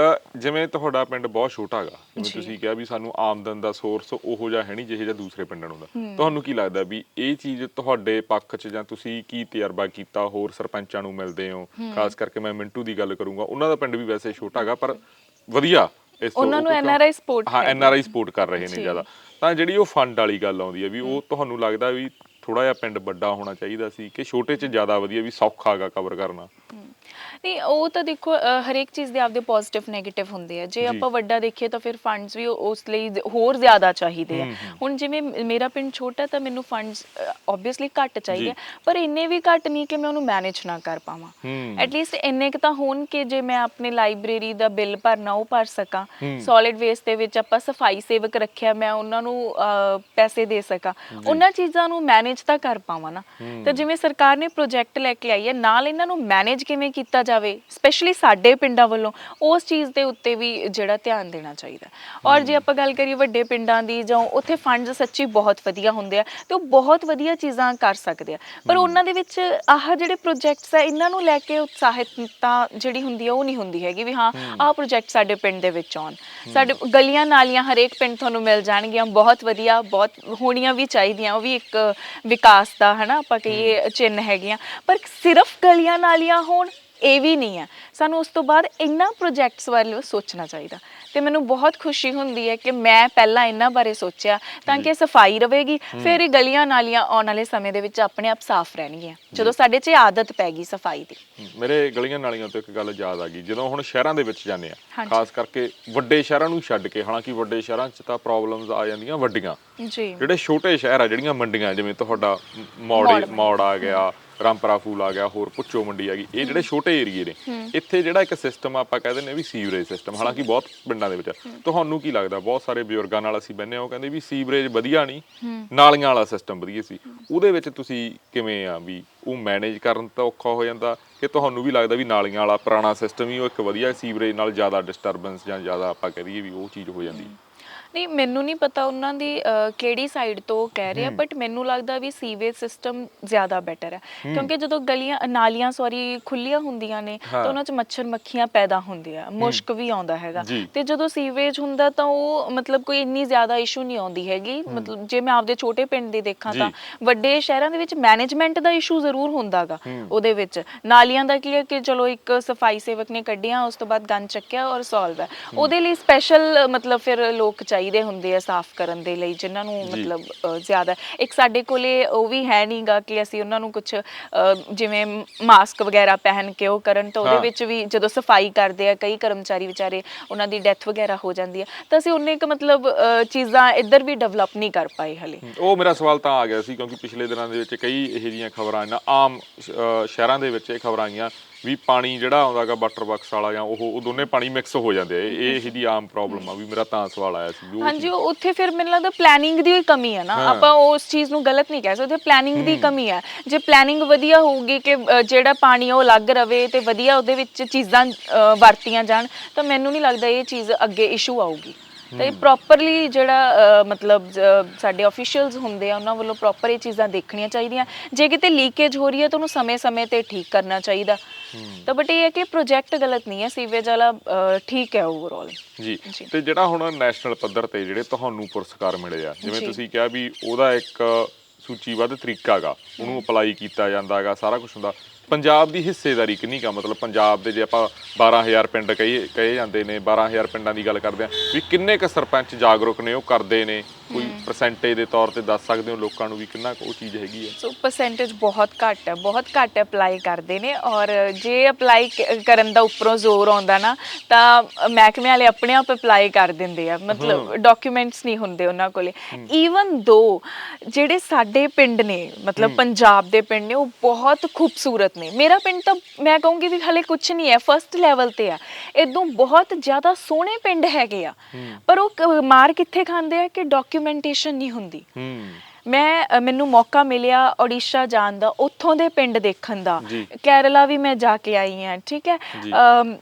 ਜਿਵੇਂ ਤੁਹਾਡਾ ਪਿੰਡ ਬਹੁਤ ਛੋਟਾ ਹੈਗਾ, ਜਿਵੇਂ ਤੁਸੀਂ ਕਿਹਾ ਵੀ ਸਾਨੂੰ ਆਮਦਨ ਦਾ ਸੋਰਸ ਉਹੋ ਜਿਹਾ ਹੈ ਨਹੀਂ ਜਿਹੇ ਜਿਹਾ ਦੂਸਰੇ ਪਿੰਡਾਂ ਨੂੰ ਦਾ, ਤੁਹਾਨੂੰ ਕੀ ਲੱਗਦਾ ਵੀ ਇਹ ਚੀਜ਼ ਤੁਹਾਡੇ ਪੱਖ 'ਚ ਜਾਂ ਤੁਸੀਂ ਕੀ ਤਜਰਬਾ ਕੀਤਾ? ਹੋਰ ਸਰਪੰਚਾਂ ਨੂੰ ਮਿਲਦੇ ਹੋ, ਖਾਸ ਕਰਕੇ ਮੈਂ ਮਿੰਟੂ ਦੀ ਗੱਲ ਕਰੂੰਗਾ, ਉਹਨਾਂ ਦਾ ਪਿੰਡ ਵੀ ਵੈਸੇ ਛੋਟਾ ਹੈਗਾ ਪਰ ਵਧੀਆ, ਉਹਨਾਂ ਨੂੰ ਐਨਆਰਆਈ ਸਪੋਰਟ, ਹਾਂ ਐਨਆਰਆਈ ਸਪੋਰਟ ਕਰ ਰਹੇ ਨੇ ਜ਼ਿਆਦਾ, ਤਾਂ ਜਿਹੜੀ ਉਹ ਫੰਡ ਵਾਲੀ ਗੱਲ ਆਉਂਦੀ ਹੈ ਵੀ ਉਹ ਤੁਹਾਨੂੰ ਲੱਗਦਾ ਵੀ ਥੋੜਾ ਜਿਹਾ ਪਿੰਡ ਵੱਡਾ ਹੋਣਾ ਚਾਹੀਦਾ ਸੀ ਕਿ ਛੋਟੇ 'ਚ ਜ਼ਿਆਦਾ ਵਧੀਆ ਵੀ ਸੌਖਾ ਹੈਗਾ ਕਵਰ ਕਰਨਾ? ਨਹੀਂ, ਉਹ ਤਾਂ ਦੇਖੋ ਹਰੇਕ ਚੀਜ਼ ਦੇ ਆਪਦੇ ਪੋਜ਼ਿਟਿਵ ਨੈਗੇਟਿਵ ਹੁੰਦੇ ਆ। ਜੇ ਆਪਾਂ ਵੱਡਾ ਦੇਖੀਏ ਤਾਂ ਫਿਰ ਫੰਡਸ ਵੀ ਉਸ ਲਈ ਹੋਰ ਜ਼ਿਆਦਾ ਚਾਹੀਦੇ ਆ। ਹੁਣ ਜਿਵੇਂ ਮੇਰਾ ਪਿੰਡ ਛੋਟਾ ਤਾਂ ਮੈਨੂੰ ਫੰਡਸ ਓਬਵੀਅਸਲੀ ਘੱਟ ਚਾਹੀਦੇ, ਪਰ ਇੰਨੇ ਵੀ ਘੱਟ ਨਹੀਂ ਕਿ ਮੈਂ ਉਹਨੂੰ ਮੈਨੇਜ ਨਾ ਕਰ ਪਾਵਾਂ। ਐਟਲੀਸਟ ਇੰਨੇ ਕੁ ਤਾਂ ਹੋਣ ਕਿ ਜੇ ਮੈਂ ਆਪਣੇ ਲਾਇਬ੍ਰੇਰੀ ਦਾ ਬਿੱਲ ਭਰਨਾ ਉਹ ਭਰ ਸਕਾਂ, ਸੋਲਿਡ ਵੇਸਟ ਦੇ ਵਿੱਚ ਆਪਾਂ ਸਫਾਈ ਸੇਵਕ ਰੱਖਿਆ ਮੈਂ ਉਹਨਾਂ ਨੂੰ ਪੈਸੇ ਦੇ ਸਕਾਂ, ਉਹਨਾਂ ਚੀਜ਼ਾਂ ਨੂੰ ਮੈਨੇਜ ਤਾਂ ਕਰ ਪਾਵਾਂ ਨਾ। ਤਾਂ ਜਿਵੇਂ ਸਰਕਾਰ ਨੇ ਪ੍ਰੋਜੈਕਟ ਲੈ ਕੇ ਆਈ ਹੈ, ਨਾਲ ਇਹਨਾਂ ਨੂੰ ਮੈਨੇਜ ਕਿਵੇਂ ਕੀਤਾ ਜਾਵੇ ਸਪੈਸ਼ਲੀ ਸਾਡੇ ਪਿੰਡਾਂ ਵੱਲੋਂ, ਉਸ ਚੀਜ਼ ਦੇ ਉੱਤੇ ਵੀ ਜਿਹੜਾ ਧਿਆਨ ਦੇਣਾ ਚਾਹੀਦਾ। ਔਰ ਜੇ ਆਪਾਂ ਗੱਲ ਕਰੀਏ ਵੱਡੇ ਪਿੰਡਾਂ ਦੀ, ਜਾਂ ਉੱਥੇ ਫੰਡਸ ਸੱਚੀ ਬਹੁਤ ਵਧੀਆ ਹੁੰਦੇ ਆ ਤੇ ਉਹ ਬਹੁਤ ਵਧੀਆ ਚੀਜ਼ਾਂ ਕਰ ਸਕਦੇ ਆ, ਪਰ ਉਹਨਾਂ ਦੇ ਵਿੱਚ ਆਹ ਜਿਹੜੇ ਪ੍ਰੋਜੈਕਟਸ ਆ ਇਹਨਾਂ ਨੂੰ ਲੈ ਕੇ ਉਤਸ਼ਾਹਿਤਤਾ ਜਿਹੜੀ ਹੁੰਦੀ ਆ ਉਹ ਨਹੀਂ ਹੁੰਦੀ ਹੈਗੀ ਵੀ ਹਾਂ ਆਹ ਪ੍ਰੋਜੈਕਟ ਸਾਡੇ ਪਿੰਡ ਦੇ ਵਿੱਚ ਆਉਣ। ਸਾਡੇ ਗਲੀਆਂ ਨਾਲੀਆਂ ਹਰੇਕ ਪਿੰਡ ਤੁਹਾਨੂੰ ਮਿਲ ਜਾਣਗੀਆਂ, ਬਹੁਤ ਵਧੀਆ, ਬਹੁਤ ਹੋਣੀਆਂ ਵੀ ਚਾਹੀਦੀਆਂ, ਉਹ ਵੀ ਇੱਕ ਵਿਕਾਸ ਦਾ ਹਨਾ ਆਪਾਂ ਕਹੀਏ ਚਿੰਨ੍ਹ ਹੈਗੀਆਂ, ਪਰ ਸਿਰਫ ਗਲੀਆਂ ਨਾਲੀਆਂ ਹੋਣ ਇਹ ਵੀ ਨਹੀਂ ਹੈ। ਸਾਨੂੰ ਉਸ ਤੋਂ ਬਾਅਦ ਇਹਨਾਂ ਪ੍ਰੋਜੈਕਟਸ ਬਾਰੇ ਸੋਚਣਾ ਚਾਹੀਦਾ, ਤੇ ਮੈਨੂੰ ਬਹੁਤ ਖੁਸ਼ੀ ਹੁੰਦੀ ਹੈ ਕਿ ਮੈਂ ਪਹਿਲਾਂ ਇਹਨਾਂ ਬਾਰੇ ਸੋਚਿਆ ਤਾਂ ਕਿ ਸਫਾਈ ਰਹੇਗੀ, ਫਿਰ ਇਹ ਗਲੀਆਂ ਨਾਲੀਆਂ ਆਉਣ ਵਾਲੇ ਸਮੇਂ ਦੇ ਵਿੱਚ ਆਪਣੇ ਆਪ ਸਾਫ਼ ਰਹਿਣਗੀਆਂ ਜਦੋਂ ਸਾਡੇ 'ਚ ਆਦਤ ਪੈ ਗਈ ਸਫਾਈ ਦੀ। ਮੇਰੇ ਗਲੀਆਂ ਨਾਲੀਆਂ ਤੋਂ ਇੱਕ ਗੱਲ ਯਾਦ ਆ ਗਈ, ਜਦੋਂ ਹੁਣ ਸ਼ਹਿਰਾਂ ਦੇ ਵਿੱਚ ਜਾਂਦੇ ਆ, ਖਾਸ ਕਰਕੇ ਵੱਡੇ ਸ਼ਹਿਰਾਂ ਨੂੰ ਛੱਡ ਕੇ, ਹਾਲਾਂਕਿ ਵੱਡੇ ਸ਼ਹਿਰਾਂ 'ਚ ਤਾਂ ਪ੍ਰੋਬਲਮਸ ਆ ਜਾਂਦੀਆਂ ਵੱਡੀਆਂ, ਜਿਹੜੇ ਛੋਟੇ ਸ਼ਹਿਰ ਆ, ਜਿਹੜੀਆਂ ਮੰਡੀਆਂ ਜਿਵੇਂ ਤੁਹਾਡਾ ਮੌੜ ਆ ਗਿਆ, ਰਾਮਪੁਰਾ ਫੂਲ ਆ ਗਿਆ, ਹੋਰ ਪੁੱਚੋ ਮੰਡੀ ਆ ਗਈ, ਇਹ ਜਿਹੜੇ ਛੋਟੇ ਏਰੀਏ ਨੇ, ਇੱਥੇ ਜਿਹੜਾ ਇੱਕ ਸਿਸਟਮ ਆਪਾਂ ਕਹਿ ਦਿੰਦੇ ਵੀ ਸੀਵਰੇਜ ਸਿਸਟਮ, ਹਾਲਾਂਕਿ ਬਹੁਤ ਪਿੰਡਾਂ ਦੇ ਵਿੱਚ, ਤੁਹਾਨੂੰ ਕੀ ਲੱਗਦਾ? ਬਹੁਤ ਸਾਰੇ ਬਜ਼ੁਰਗਾਂ ਨਾਲ ਅਸੀਂ ਬਹਿੰਦੇ ਹਾਂ, ਉਹ ਕਹਿੰਦੇ ਵੀ ਸੀਵਰੇਜ ਵਧੀਆ ਨਹੀਂ, ਨਾਲੀਆਂ ਵਾਲਾ ਸਿਸਟਮ ਵਧੀਆ ਸੀ। ਉਹਦੇ ਵਿੱਚ ਤੁਸੀਂ ਕਿਵੇਂ ਆ ਵੀ ਉਹ ਮੈਨੇਜ ਕਰਨ ਤਾਂ ਔਖਾ ਹੋ ਜਾਂਦਾ, ਕਿ ਤੁਹਾਨੂੰ ਵੀ ਲੱਗਦਾ ਵੀ ਨਾਲੀਆਂ ਵਾਲਾ ਪੁਰਾਣਾ ਸਿਸਟਮ ਹੀ ਉਹ ਇੱਕ ਵਧੀਆ, ਸੀਵਰੇਜ ਨਾਲ ਜ਼ਿਆਦਾ ਡਿਸਟਰਬੈਂਸ ਜਾਂ ਜ਼ਿਆਦਾ ਆਪਾਂ ਕਹਿ ਦਈਏ ਵੀ ਉਹ ਚੀਜ਼ ਹੋ ਜਾਂਦੀ? ਨਹੀਂ, ਮੈਨੂੰ ਨਹੀਂ ਪਤਾ ਉਹਨਾਂ ਦੀ ਕਿਹੜੀ ਸਾਈਡ ਤੋਂ ਕਹਿ ਰਹੇ ਆ, ਬਟ ਮੈਨੂੰ ਲੱਗਦਾ ਵੀ ਸੀਵੇਜ ਸਿਸਟਮ ਜ਼ਿਆਦਾ ਬੈਟਰ ਹੈ, ਕਿਉਂਕਿ ਜਦੋਂ ਗਲੀਆਂ ਨਾਲੀਆਂ ਖੁੱਲੀਆਂ ਹੁੰਦੀਆਂ ਨੇ ਤਾਂ ਉਹਨਾਂ 'ਚ ਮੱਛਰ ਮੱਖੀਆਂ ਪੈਦਾ ਹੁੰਦੀਆਂ, ਮੁਸ਼ਕ ਵੀ ਆਉਂਦਾ ਹੈਗਾ। ਤੇ ਜਦੋਂ ਸੀਵੇਜ ਹੁੰਦਾ ਤਾਂ ਉਹ ਮਤਲਬ ਕੋਈ ਇੰਨੀ ਜ਼ਿਆਦਾ ਇਸ਼ੂ ਨਹੀਂ ਆਉਂਦੀ ਹੈਗੀ। ਮਤਲਬ ਜੇ ਮੈਂ ਆਪਦੇ ਛੋਟੇ ਪਿੰਡ ਦੀ ਦੇਖਾਂ ਤਾਂ ਵੱਡੇ ਸ਼ਹਿਰਾਂ ਦੇ ਵਿੱਚ ਮੈਨੇਜਮੈਂਟ ਦਾ ਇਸ਼ੂ ਜ਼ਰੂਰ ਹੁੰਦਾਗਾ। ਉਹਦੇ ਵਿੱਚ ਨਾਲੀਆਂ ਦਾ ਕੀ ਹੈ ਕਿ ਚਲੋ ਇੱਕ ਸਫਾਈ ਸੇਵਕ ਨੇ ਕੱਢੀਆਂ, ਉਸ ਤੋਂ ਬਾਅਦ ਗੰਦ ਚੱਕਿਆ ਔਰ ਸੋਲਵ ਹੈ। ਉਹਦੇ ਲਈ ਸਪੈਸ਼ਲ ਮਤਲਬ ਫਿਰ ਲੋਕ ਚਾਹੀਦੇ ਹੁੰਦੇ ਆ ਸਾਫ਼ ਕਰਨ ਦੇ ਲਈ, ਜਿਨ੍ਹਾਂ ਨੂੰ ਮਤਲਬ ਜ਼ਿਆਦਾ ਇੱਕ ਸਾਡੇ ਕੋਲੇ ਉਹ ਵੀ ਹੈ ਨਹੀਂਗਾ ਕਿ ਅਸੀਂ ਉਹਨਾਂ ਨੂੰ ਕੁਝ ਜਿਵੇਂ ਮਾਸਕ ਵਗੈਰਾ ਪਹਿਨ ਕੇ ਉਹ ਕਰਨ, ਤਾਂ ਉਹਦੇ ਵਿੱਚ ਵੀ ਜਦੋਂ ਸਫਾਈ ਕਰਦੇ ਆ ਕਈ ਕਰਮਚਾਰੀ ਵਿਚਾਰੇ ਉਹਨਾਂ ਦੀ ਡੈਥ ਵਗੈਰਾ ਹੋ ਜਾਂਦੀ ਹੈ, ਤਾਂ ਅਸੀਂ ਉਹਨੇ ਇੱਕ ਮਤਲਬ ਚੀਜ਼ਾਂ ਇੱਧਰ ਵੀ ਡਿਵੈਲਪ ਨਹੀਂ ਕਰ ਪਾਏ ਹਲੇ। ਉਹ ਮੇਰਾ ਸਵਾਲ ਤਾਂ ਆ ਗਿਆ ਸੀ ਕਿਉਂਕਿ ਪਿਛਲੇ ਦਿਨਾਂ ਦੇ ਵਿੱਚ ਕਈ ਇਹੋ ਜਿਹੀਆਂ ਖਬਰਾਂ ਇਹਨਾਂ ਆਮ ਸ਼ਹਿਰਾਂ ਦੇ ਵਿੱਚ ਇਹ ਖਬਰਾਂ ਆਈਆਂ ਵੀ ਪਾਣੀ ਜਿਹੜਾ ਆਉਂਦਾਗਾ ਵਾਟਰ ਬਾਕਸ ਵਾਲਾ ਜਾਂ ਉਹ ਦੋਨੇ ਪਾਣੀ ਮਿਕਸ ਹੋ ਜਾਂਦੇ ਆ। ਇਹ ਇਹਦੀ ਆਮ ਪ੍ਰੋਬਲਮ ਆ, ਵੀ ਮੇਰਾ ਤਾਂ ਸਵਾਲ ਆਇਆ ਸੀ। ਹਾਂਜੀ, ਉੱਥੇ ਫਿਰ ਮੈਨੂੰ ਲੱਗਦਾ ਪਲੈਨਿੰਗ ਦੀ ਕਮੀ ਹੈ ਨਾ, ਆਪਾਂ ਉਸ ਚੀਜ਼ ਨੂੰ ਗਲਤ ਨਹੀਂ ਕਹਿ ਸਕਦੇ, ਪਲੈਨਿੰਗ ਦੀ ਕਮੀ ਹੈ। ਜੇ ਪਲੈਨਿੰਗ ਵਧੀਆ ਹੋਊਗੀ ਕਿ ਜਿਹੜਾ ਪਾਣੀ ਉਹ ਅਲੱਗ ਰਵੇ ਤੇ ਵਧੀਆ ਉਹਦੇ ਵਿੱਚ ਚੀਜ਼ਾਂ ਵਰਤੀਆਂ ਜਾਣ, ਤਾਂ ਮੈਨੂੰ ਨਹੀਂ ਲੱਗਦਾ ਇਹ ਚੀਜ਼ ਅੱਗੇ ਇਸ਼ੂ ਆਊਗੀ। ਤੇ ਪ੍ਰੋਪਰਲੀ ਜਿਹੜਾ ਮਤਲਬ ਸਾਡੇ ਆਫੀਸ਼ੀਅਲਸ ਹੁੰਦੇ ਆ ਉਹਨਾਂ ਵੱਲੋਂ ਪ੍ਰੋਪਰ ਇਹ ਚੀਜ਼ਾਂ ਦੇਖਣੀਆਂ ਚਾਹੀਦੀਆਂ। ਜੇ ਕਿਤੇ ਲੀਕੇਜ ਹੋ ਰਹੀ ਹੈ ਤਾਂ ਉਹਨੂੰ ਸਮੇਂ-ਸਮੇਂ ਤੇ ਠੀਕ ਕਰਨਾ ਚਾਹੀਦਾ। ਤਾਂ ਬਟ ਇਹ ਹੈ ਕਿ ਪ੍ਰੋਜੈਕਟ ਗਲਤ ਨਹੀਂ ਹੈ, ਸੀਵੇਜ ਵਾਲਾ ਠੀਕ ਹੈ ਓਵਰਆਲ ਜੀ। ਤੇ ਜਿਹੜਾ ਹੁਣ ਨੈਸ਼ਨਲ ਪੱਧਰ ਤੇ ਜਿਹੜੇ ਤੁਹਾਨੂੰ ਪੁਰਸਕਾਰ ਮਿਲੇ ਆ, ਜਿਵੇਂ ਤੁਸੀਂ ਕਿਹਾ ਵੀ ਉਹਦਾ ਇੱਕ ਸੂਚੀਬੱਧ ਤਰੀਕਾ ਗਾ, ਉਹਨੂੰ ਅਪਲਾਈ ਕੀਤਾ ਜਾਂਦਾ ਗਾ, ਸਾਰਾ ਕੁਝ ਹੁੰਦਾ। ਪੰਜਾਬ ਦੀ ਹਿੱਸੇਦਾਰੀ ਕਿੰਨੀ ਕਾ, ਮਤਲਬ ਪੰਜਾਬ ਦੇ ਜੇ ਆਪਾਂ 12,000 ਪਿੰਡ ਕਹੇ ਜਾਂਦੇ ਨੇ, 12,000 ਪਿੰਡਾਂ ਦੀ ਗੱਲ ਕਰਦੇ ਆ, ਵੀ ਕਿੰਨੇ ਕੁ ਸਰਪੰਚ ਜਾਗਰੂਕ ਨੇ, ਉਹ ਕਰਦੇ ਨੇ? ਕੋਈ ਪਰਸੈਂਟੇਜ ਦੇ ਤੌਰ ਤੇ ਦੱਸ ਸਕਦੇ ਹੋ ਲੋਕਾਂ ਨੂੰ ਵੀ ਕਿੰਨਾ ਉਹ ਚੀਜ਼ ਹੈਗੀ ਹੈ? ਸੋ ਪਰਸੈਂਟੇਜ ਬਹੁਤ ਘੱਟ ਅਪਲਾਈ ਕਰਦੇ ਨੇ, ਔਰ ਜੇ ਅਪਲਾਈ ਕਰਨ ਦਾ ਉੱਪਰੋਂ ਜ਼ੋਰ ਆਉਂਦਾ ਨਾ ਤਾਂ ਮਹਿਕਮੇ ਵਾਲੇ ਆਪਣੇ ਆਪ ਅਪਲਾਈ ਕਰ ਦਿੰਦੇ ਆ, ਮਤਲਬ ਡਾਕੂਮੈਂਟਸ ਨਹੀਂ ਹੁੰਦੇ ਉਹਨਾਂ ਕੋਲੇ। ਈਵਨ ਦੋ ਜਿਹੜੇ ਸਾਡੇ ਪਿੰਡ ਨੇ, ਮਤਲਬ ਪੰਜਾਬ ਦੇ ਪਿੰਡ ਨੇ, ਉਹ ਬਹੁਤ ਖੂਬਸੂਰਤ ਨੇ। ਮੇਰਾ ਪਿੰਡ ਤਾਂ ਮੈਂ ਕਹੂੰਗੀ ਵੀ ਹਾਲੇ ਕੁਛ ਨਹੀਂ ਹੈ, ਫਸਟ ਲੈਵਲ ਤੇ ਆ। ਇਦੋਂ ਬਹੁਤ ਜ਼ਿਆਦਾ ਸੋਹਣੇ ਪਿੰਡ ਹੈਗੇ ਆ, ਪਰ ਉਹ ਮਾਰ ਕਿੱਥੇ ਖਾਂਦੇ ਆ ਕਿ ਡਾਕੂਮੈਂਟੇਸ਼ਨ ਨਹੀਂ ਹੁੰਦੀ। ਮੈਨੂੰ ਮੌਕਾ ਮਿਲਿਆ ਉੜੀਸਾ ਜਾਣ ਦਾ, ਉੱਥੋਂ ਦੇ ਪਿੰਡ ਦੇਖਣ ਦਾ, ਕੇਰਲਾ ਵੀ ਮੈਂ ਜਾ ਕੇ ਆਈ ਹਾਂ, ਠੀਕ ਹੈ,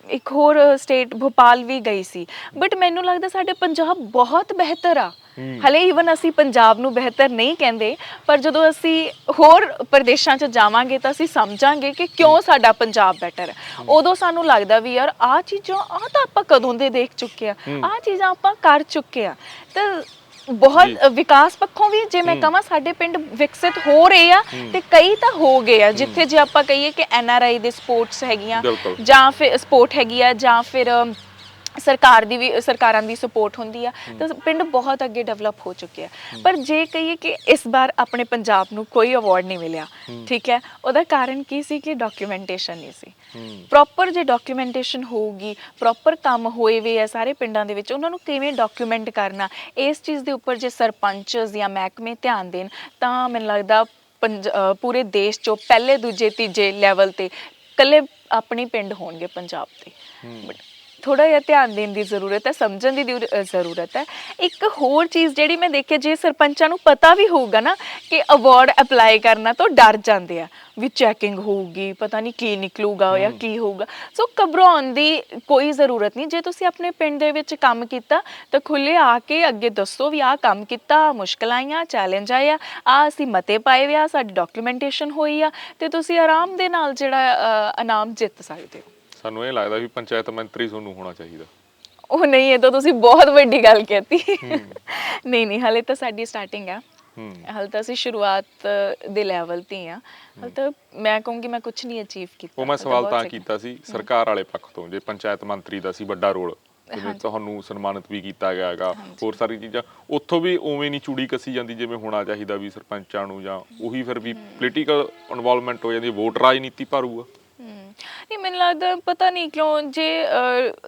ਇੱਕ ਹੋਰ ਸਟੇਟ ਭੋਪਾਲ ਵੀ ਗਈ ਸੀ। ਬਟ ਮੈਨੂੰ ਲੱਗਦਾ ਸਾਡੇ ਪੰਜਾਬ ਬਹੁਤ ਬਿਹਤਰ ਆ। ਹਲੇ ਈਵਨ ਅਸੀਂ ਪੰਜਾਬ ਨੂੰ ਬਿਹਤਰ ਨਹੀਂ ਕਹਿੰਦੇ, ਪਰ ਜਦੋਂ ਅਸੀਂ ਹੋਰ ਪ੍ਰਦੇਸ਼ਾਂ 'ਚ ਜਾਵਾਂਗੇ ਤਾਂ ਅਸੀਂ ਸਮਝਾਂਗੇ ਕਿ ਕਿਉਂ ਸਾਡਾ ਪੰਜਾਬ ਬੈਟਰ ਹੈ। ਉਦੋਂ ਸਾਨੂੰ ਲੱਗਦਾ ਵੀ ਯਾਰ ਆਹ ਚੀਜ਼ਾਂ ਤਾਂ ਆਪਾਂ ਕਦੋਂ ਦੇ ਦੇਖ ਚੁੱਕੇ ਆ, ਆਹ ਚੀਜ਼ਾਂ ਆਪਾਂ ਕਰ ਚੁੱਕੇ ਆ। ਤਾਂ ਬਹੁਤ ਵਿਕਾਸ ਪੱਖੋਂ ਵੀ ਜੇ ਮੈਂ ਕਹਾਂ ਸਾਡੇ ਪਿੰਡ ਵਿਕਸਿਤ ਹੋ ਰਹੇ ਆ, ਤੇ ਕਈ ਤਾਂ ਹੋ ਗਏ ਆ ਜਿੱਥੇ ਜੇ ਆਪਾਂ ਕਹੀਏ ਕਿ NRI ਦੇ ਸਪੋਰਟਸ ਹੈਗੀਆਂ, ਜਾਂ ਫਿਰ ਸਪੋਰਟ ਹੈਗੀ ਆ, ਜਾਂ ਫਿਰ ਸਰਕਾਰਾਂ ਦੀ ਸਪੋਰਟ ਹੁੰਦੀ ਆ, ਤਾਂ ਪਿੰਡ ਬਹੁਤ ਅੱਗੇ ਡਿਵੈਲਪ ਹੋ ਚੁੱਕੇ ਆ। ਪਰ ਜੇ ਕਹੀਏ ਕਿ ਇਸ ਵਾਰ ਆਪਣੇ ਪੰਜਾਬ ਨੂੰ ਕੋਈ ਅਵਾਰਡ ਨਹੀਂ ਮਿਲਿਆ, ਠੀਕ ਹੈ, ਉਹਦਾ ਕਾਰਨ ਕੀ ਸੀ ਕਿ ਡਾਕੂਮੈਂਟੇਸ਼ਨ ਨਹੀਂ ਸੀ ਪ੍ਰੋਪਰ। ਜੇ ਡਾਕੂਮੈਂਟੇਸ਼ਨ ਹੋਊਗੀ, ਪ੍ਰੋਪਰ ਕੰਮ ਹੋਏ ਵੇ ਆ ਸਾਰੇ ਪਿੰਡਾਂ ਦੇ ਵਿੱਚ, ਉਹਨਾਂ ਨੂੰ ਕਿਵੇਂ ਡਾਕੂਮੈਂਟ ਕਰਨਾ, ਇਸ ਚੀਜ਼ ਦੇ ਉੱਪਰ ਜੇ ਸਰਪੰਚ ਜਾਂ ਮਹਿਕਮੇ ਧਿਆਨ ਦੇਣ, ਤਾਂ ਮੈਨੂੰ ਲੱਗਦਾ ਪੂਰੇ ਦੇਸ਼ 'ਚੋਂ ਪਹਿਲੇ ਦੂਜੇ ਤੀਜੇ ਲੈਵਲ ਤੇ ਇਕੱਲੇ ਆਪਣੇ ਪਿੰਡ ਹੋਣਗੇ ਪੰਜਾਬ ਦੇ। ਥੋੜਾ ਜਿਹਾ ਧਿਆਨ ਦੇਣ ਦੀ ਜ਼ਰੂਰਤ ਹੈ, ਸਮਝਣ ਦੀ ਜ਼ਰੂਰਤ ਹੈ। ਇੱਕ ਹੋਰ ਚੀਜ਼ ਜਿਹੜੀ ਮੈਂ ਦੇਖਿਆ, ਜੇ ਸਰਪੰਚਾਂ ਨੂੰ ਪਤਾ ਵੀ ਹੋਊਗਾ ਨਾ ਕਿ ਅਵਾਰਡ ਅਪਲਾਈ ਕਰਨਾ, ਤਾਂ ਡਰ ਜਾਂਦੇ ਆ ਵੀ ਚੈਕਿੰਗ ਹੋਊਗੀ, ਪਤਾ ਨਹੀਂ ਕੀ ਨਿਕਲੂਗਾ ਜਾਂ ਕੀ ਹੋਊਗਾ। ਸੋ ਘਬਰਾਉਣ ਦੀ ਕੋਈ ਜ਼ਰੂਰਤ ਨਹੀਂ। ਜੇ ਤੁਸੀਂ ਆਪਣੇ ਪਿੰਡ ਦੇ ਵਿੱਚ ਕੰਮ ਕੀਤਾ ਤਾਂ ਖੁੱਲ੍ਹੇ ਆ ਕੇ ਅੱਗੇ ਦੱਸੋ ਵੀ ਆਹ ਕੰਮ ਕੀਤਾ, ਮੁਸ਼ਕਲਾਂ ਆਈਆਂ, ਚੈਲੰਜ ਆਇਆ, ਆਹ ਅਸੀਂ ਮਤੇ ਪਾਏ ਵੇ ਆ, ਸਾਡੀ ਡਾਕੂਮੈਂਟੇਸ਼ਨ ਹੋਈ ਆ, ਤੇ ਤੁਸੀਂ ਆਰਾਮ ਦੇ ਨਾਲ ਜਿਹੜਾ ਇਨਾਮ ਜਿੱਤ ਸਕਦੇ ਹੋ। ਸਾਨੂੰ ਇਹ ਲੱਗਦਾ ਵੀ ਪੰਚਾਇਤ ਮੰਤਰੀ ਤੁਹਾਨੂੰ ਹੋਣਾ ਚਾਹੀਦਾ। ਉਹ ਨਹੀਂ, ਇਹ ਤਾਂ ਤੁਸੀਂ ਬਹੁਤ ਵੱਡੀ ਗੱਲ ਕਹਿਤੀ। ਨਹੀਂ, ਹਾਲੇ ਤਾਂ ਸਾਡੀ ਸਟਾਰਟਿੰਗ ਆ, ਹਾਲੇ ਤਾਂ ਅਸੀਂ ਸ਼ੁਰੂਆਤ ਦੇ ਲੈਵਲ ਤੇ ਆ। ਹਾਲੇ ਤਾਂ ਮੈਂ ਕਹੂੰਗੀ ਮੈਂ ਕੁਝ ਨਹੀਂ ਅਚੀਵ ਕੀਤਾ। ਉਹ ਮੈਂ ਸਵਾਲ ਤਾਂ ਕੀਤਾ ਸੀ ਸਰਕਾਰ ਵਾਲੇ ਪੱਖ ਤੋਂ, ਜੇ ਪੰਚਾਇਤ ਮੰਤਰੀ ਦਾ ਸੀ ਵੱਡਾ ਰੋਲ, ਜਿਵੇਂ ਤੁਹਾਨੂੰ ਸਨਮਾਨਿਤ ਵੀ ਕੀਤਾ ਗਿਆ ਹੈਗਾ, ਹੋਰ ਸਾਰੀ ਚੀਜ਼ਾਂ, ਉੱਥੋਂ ਵੀ ਉਵੇਂ ਨਹੀਂ ਚੂੜੀ ਕੱਸੀ ਜਾਂਦੀ ਜਿਵੇਂ ਹੋਣਾ ਚਾਹੀਦਾ ਵੀ ਸਰਪੰਚਾਂ ਨੂੰ, ਜਾਂ ਉਹੀ ਫਿਰ ਵੀ ਪੋਲੀਟੀਕਲ ਇਨਵੋਲਵਮੈਂਟ ਹੋ ਜਾਂਦੀ, ਵੋਟ ਰਾਜਨੀਤੀ ਭਰੂਗਾ। ਨਹੀਂ, ਮੈਨੂੰ ਲੱਗਦਾ ਪਤਾ ਨਹੀਂ ਕਿਉਂ, ਜੇ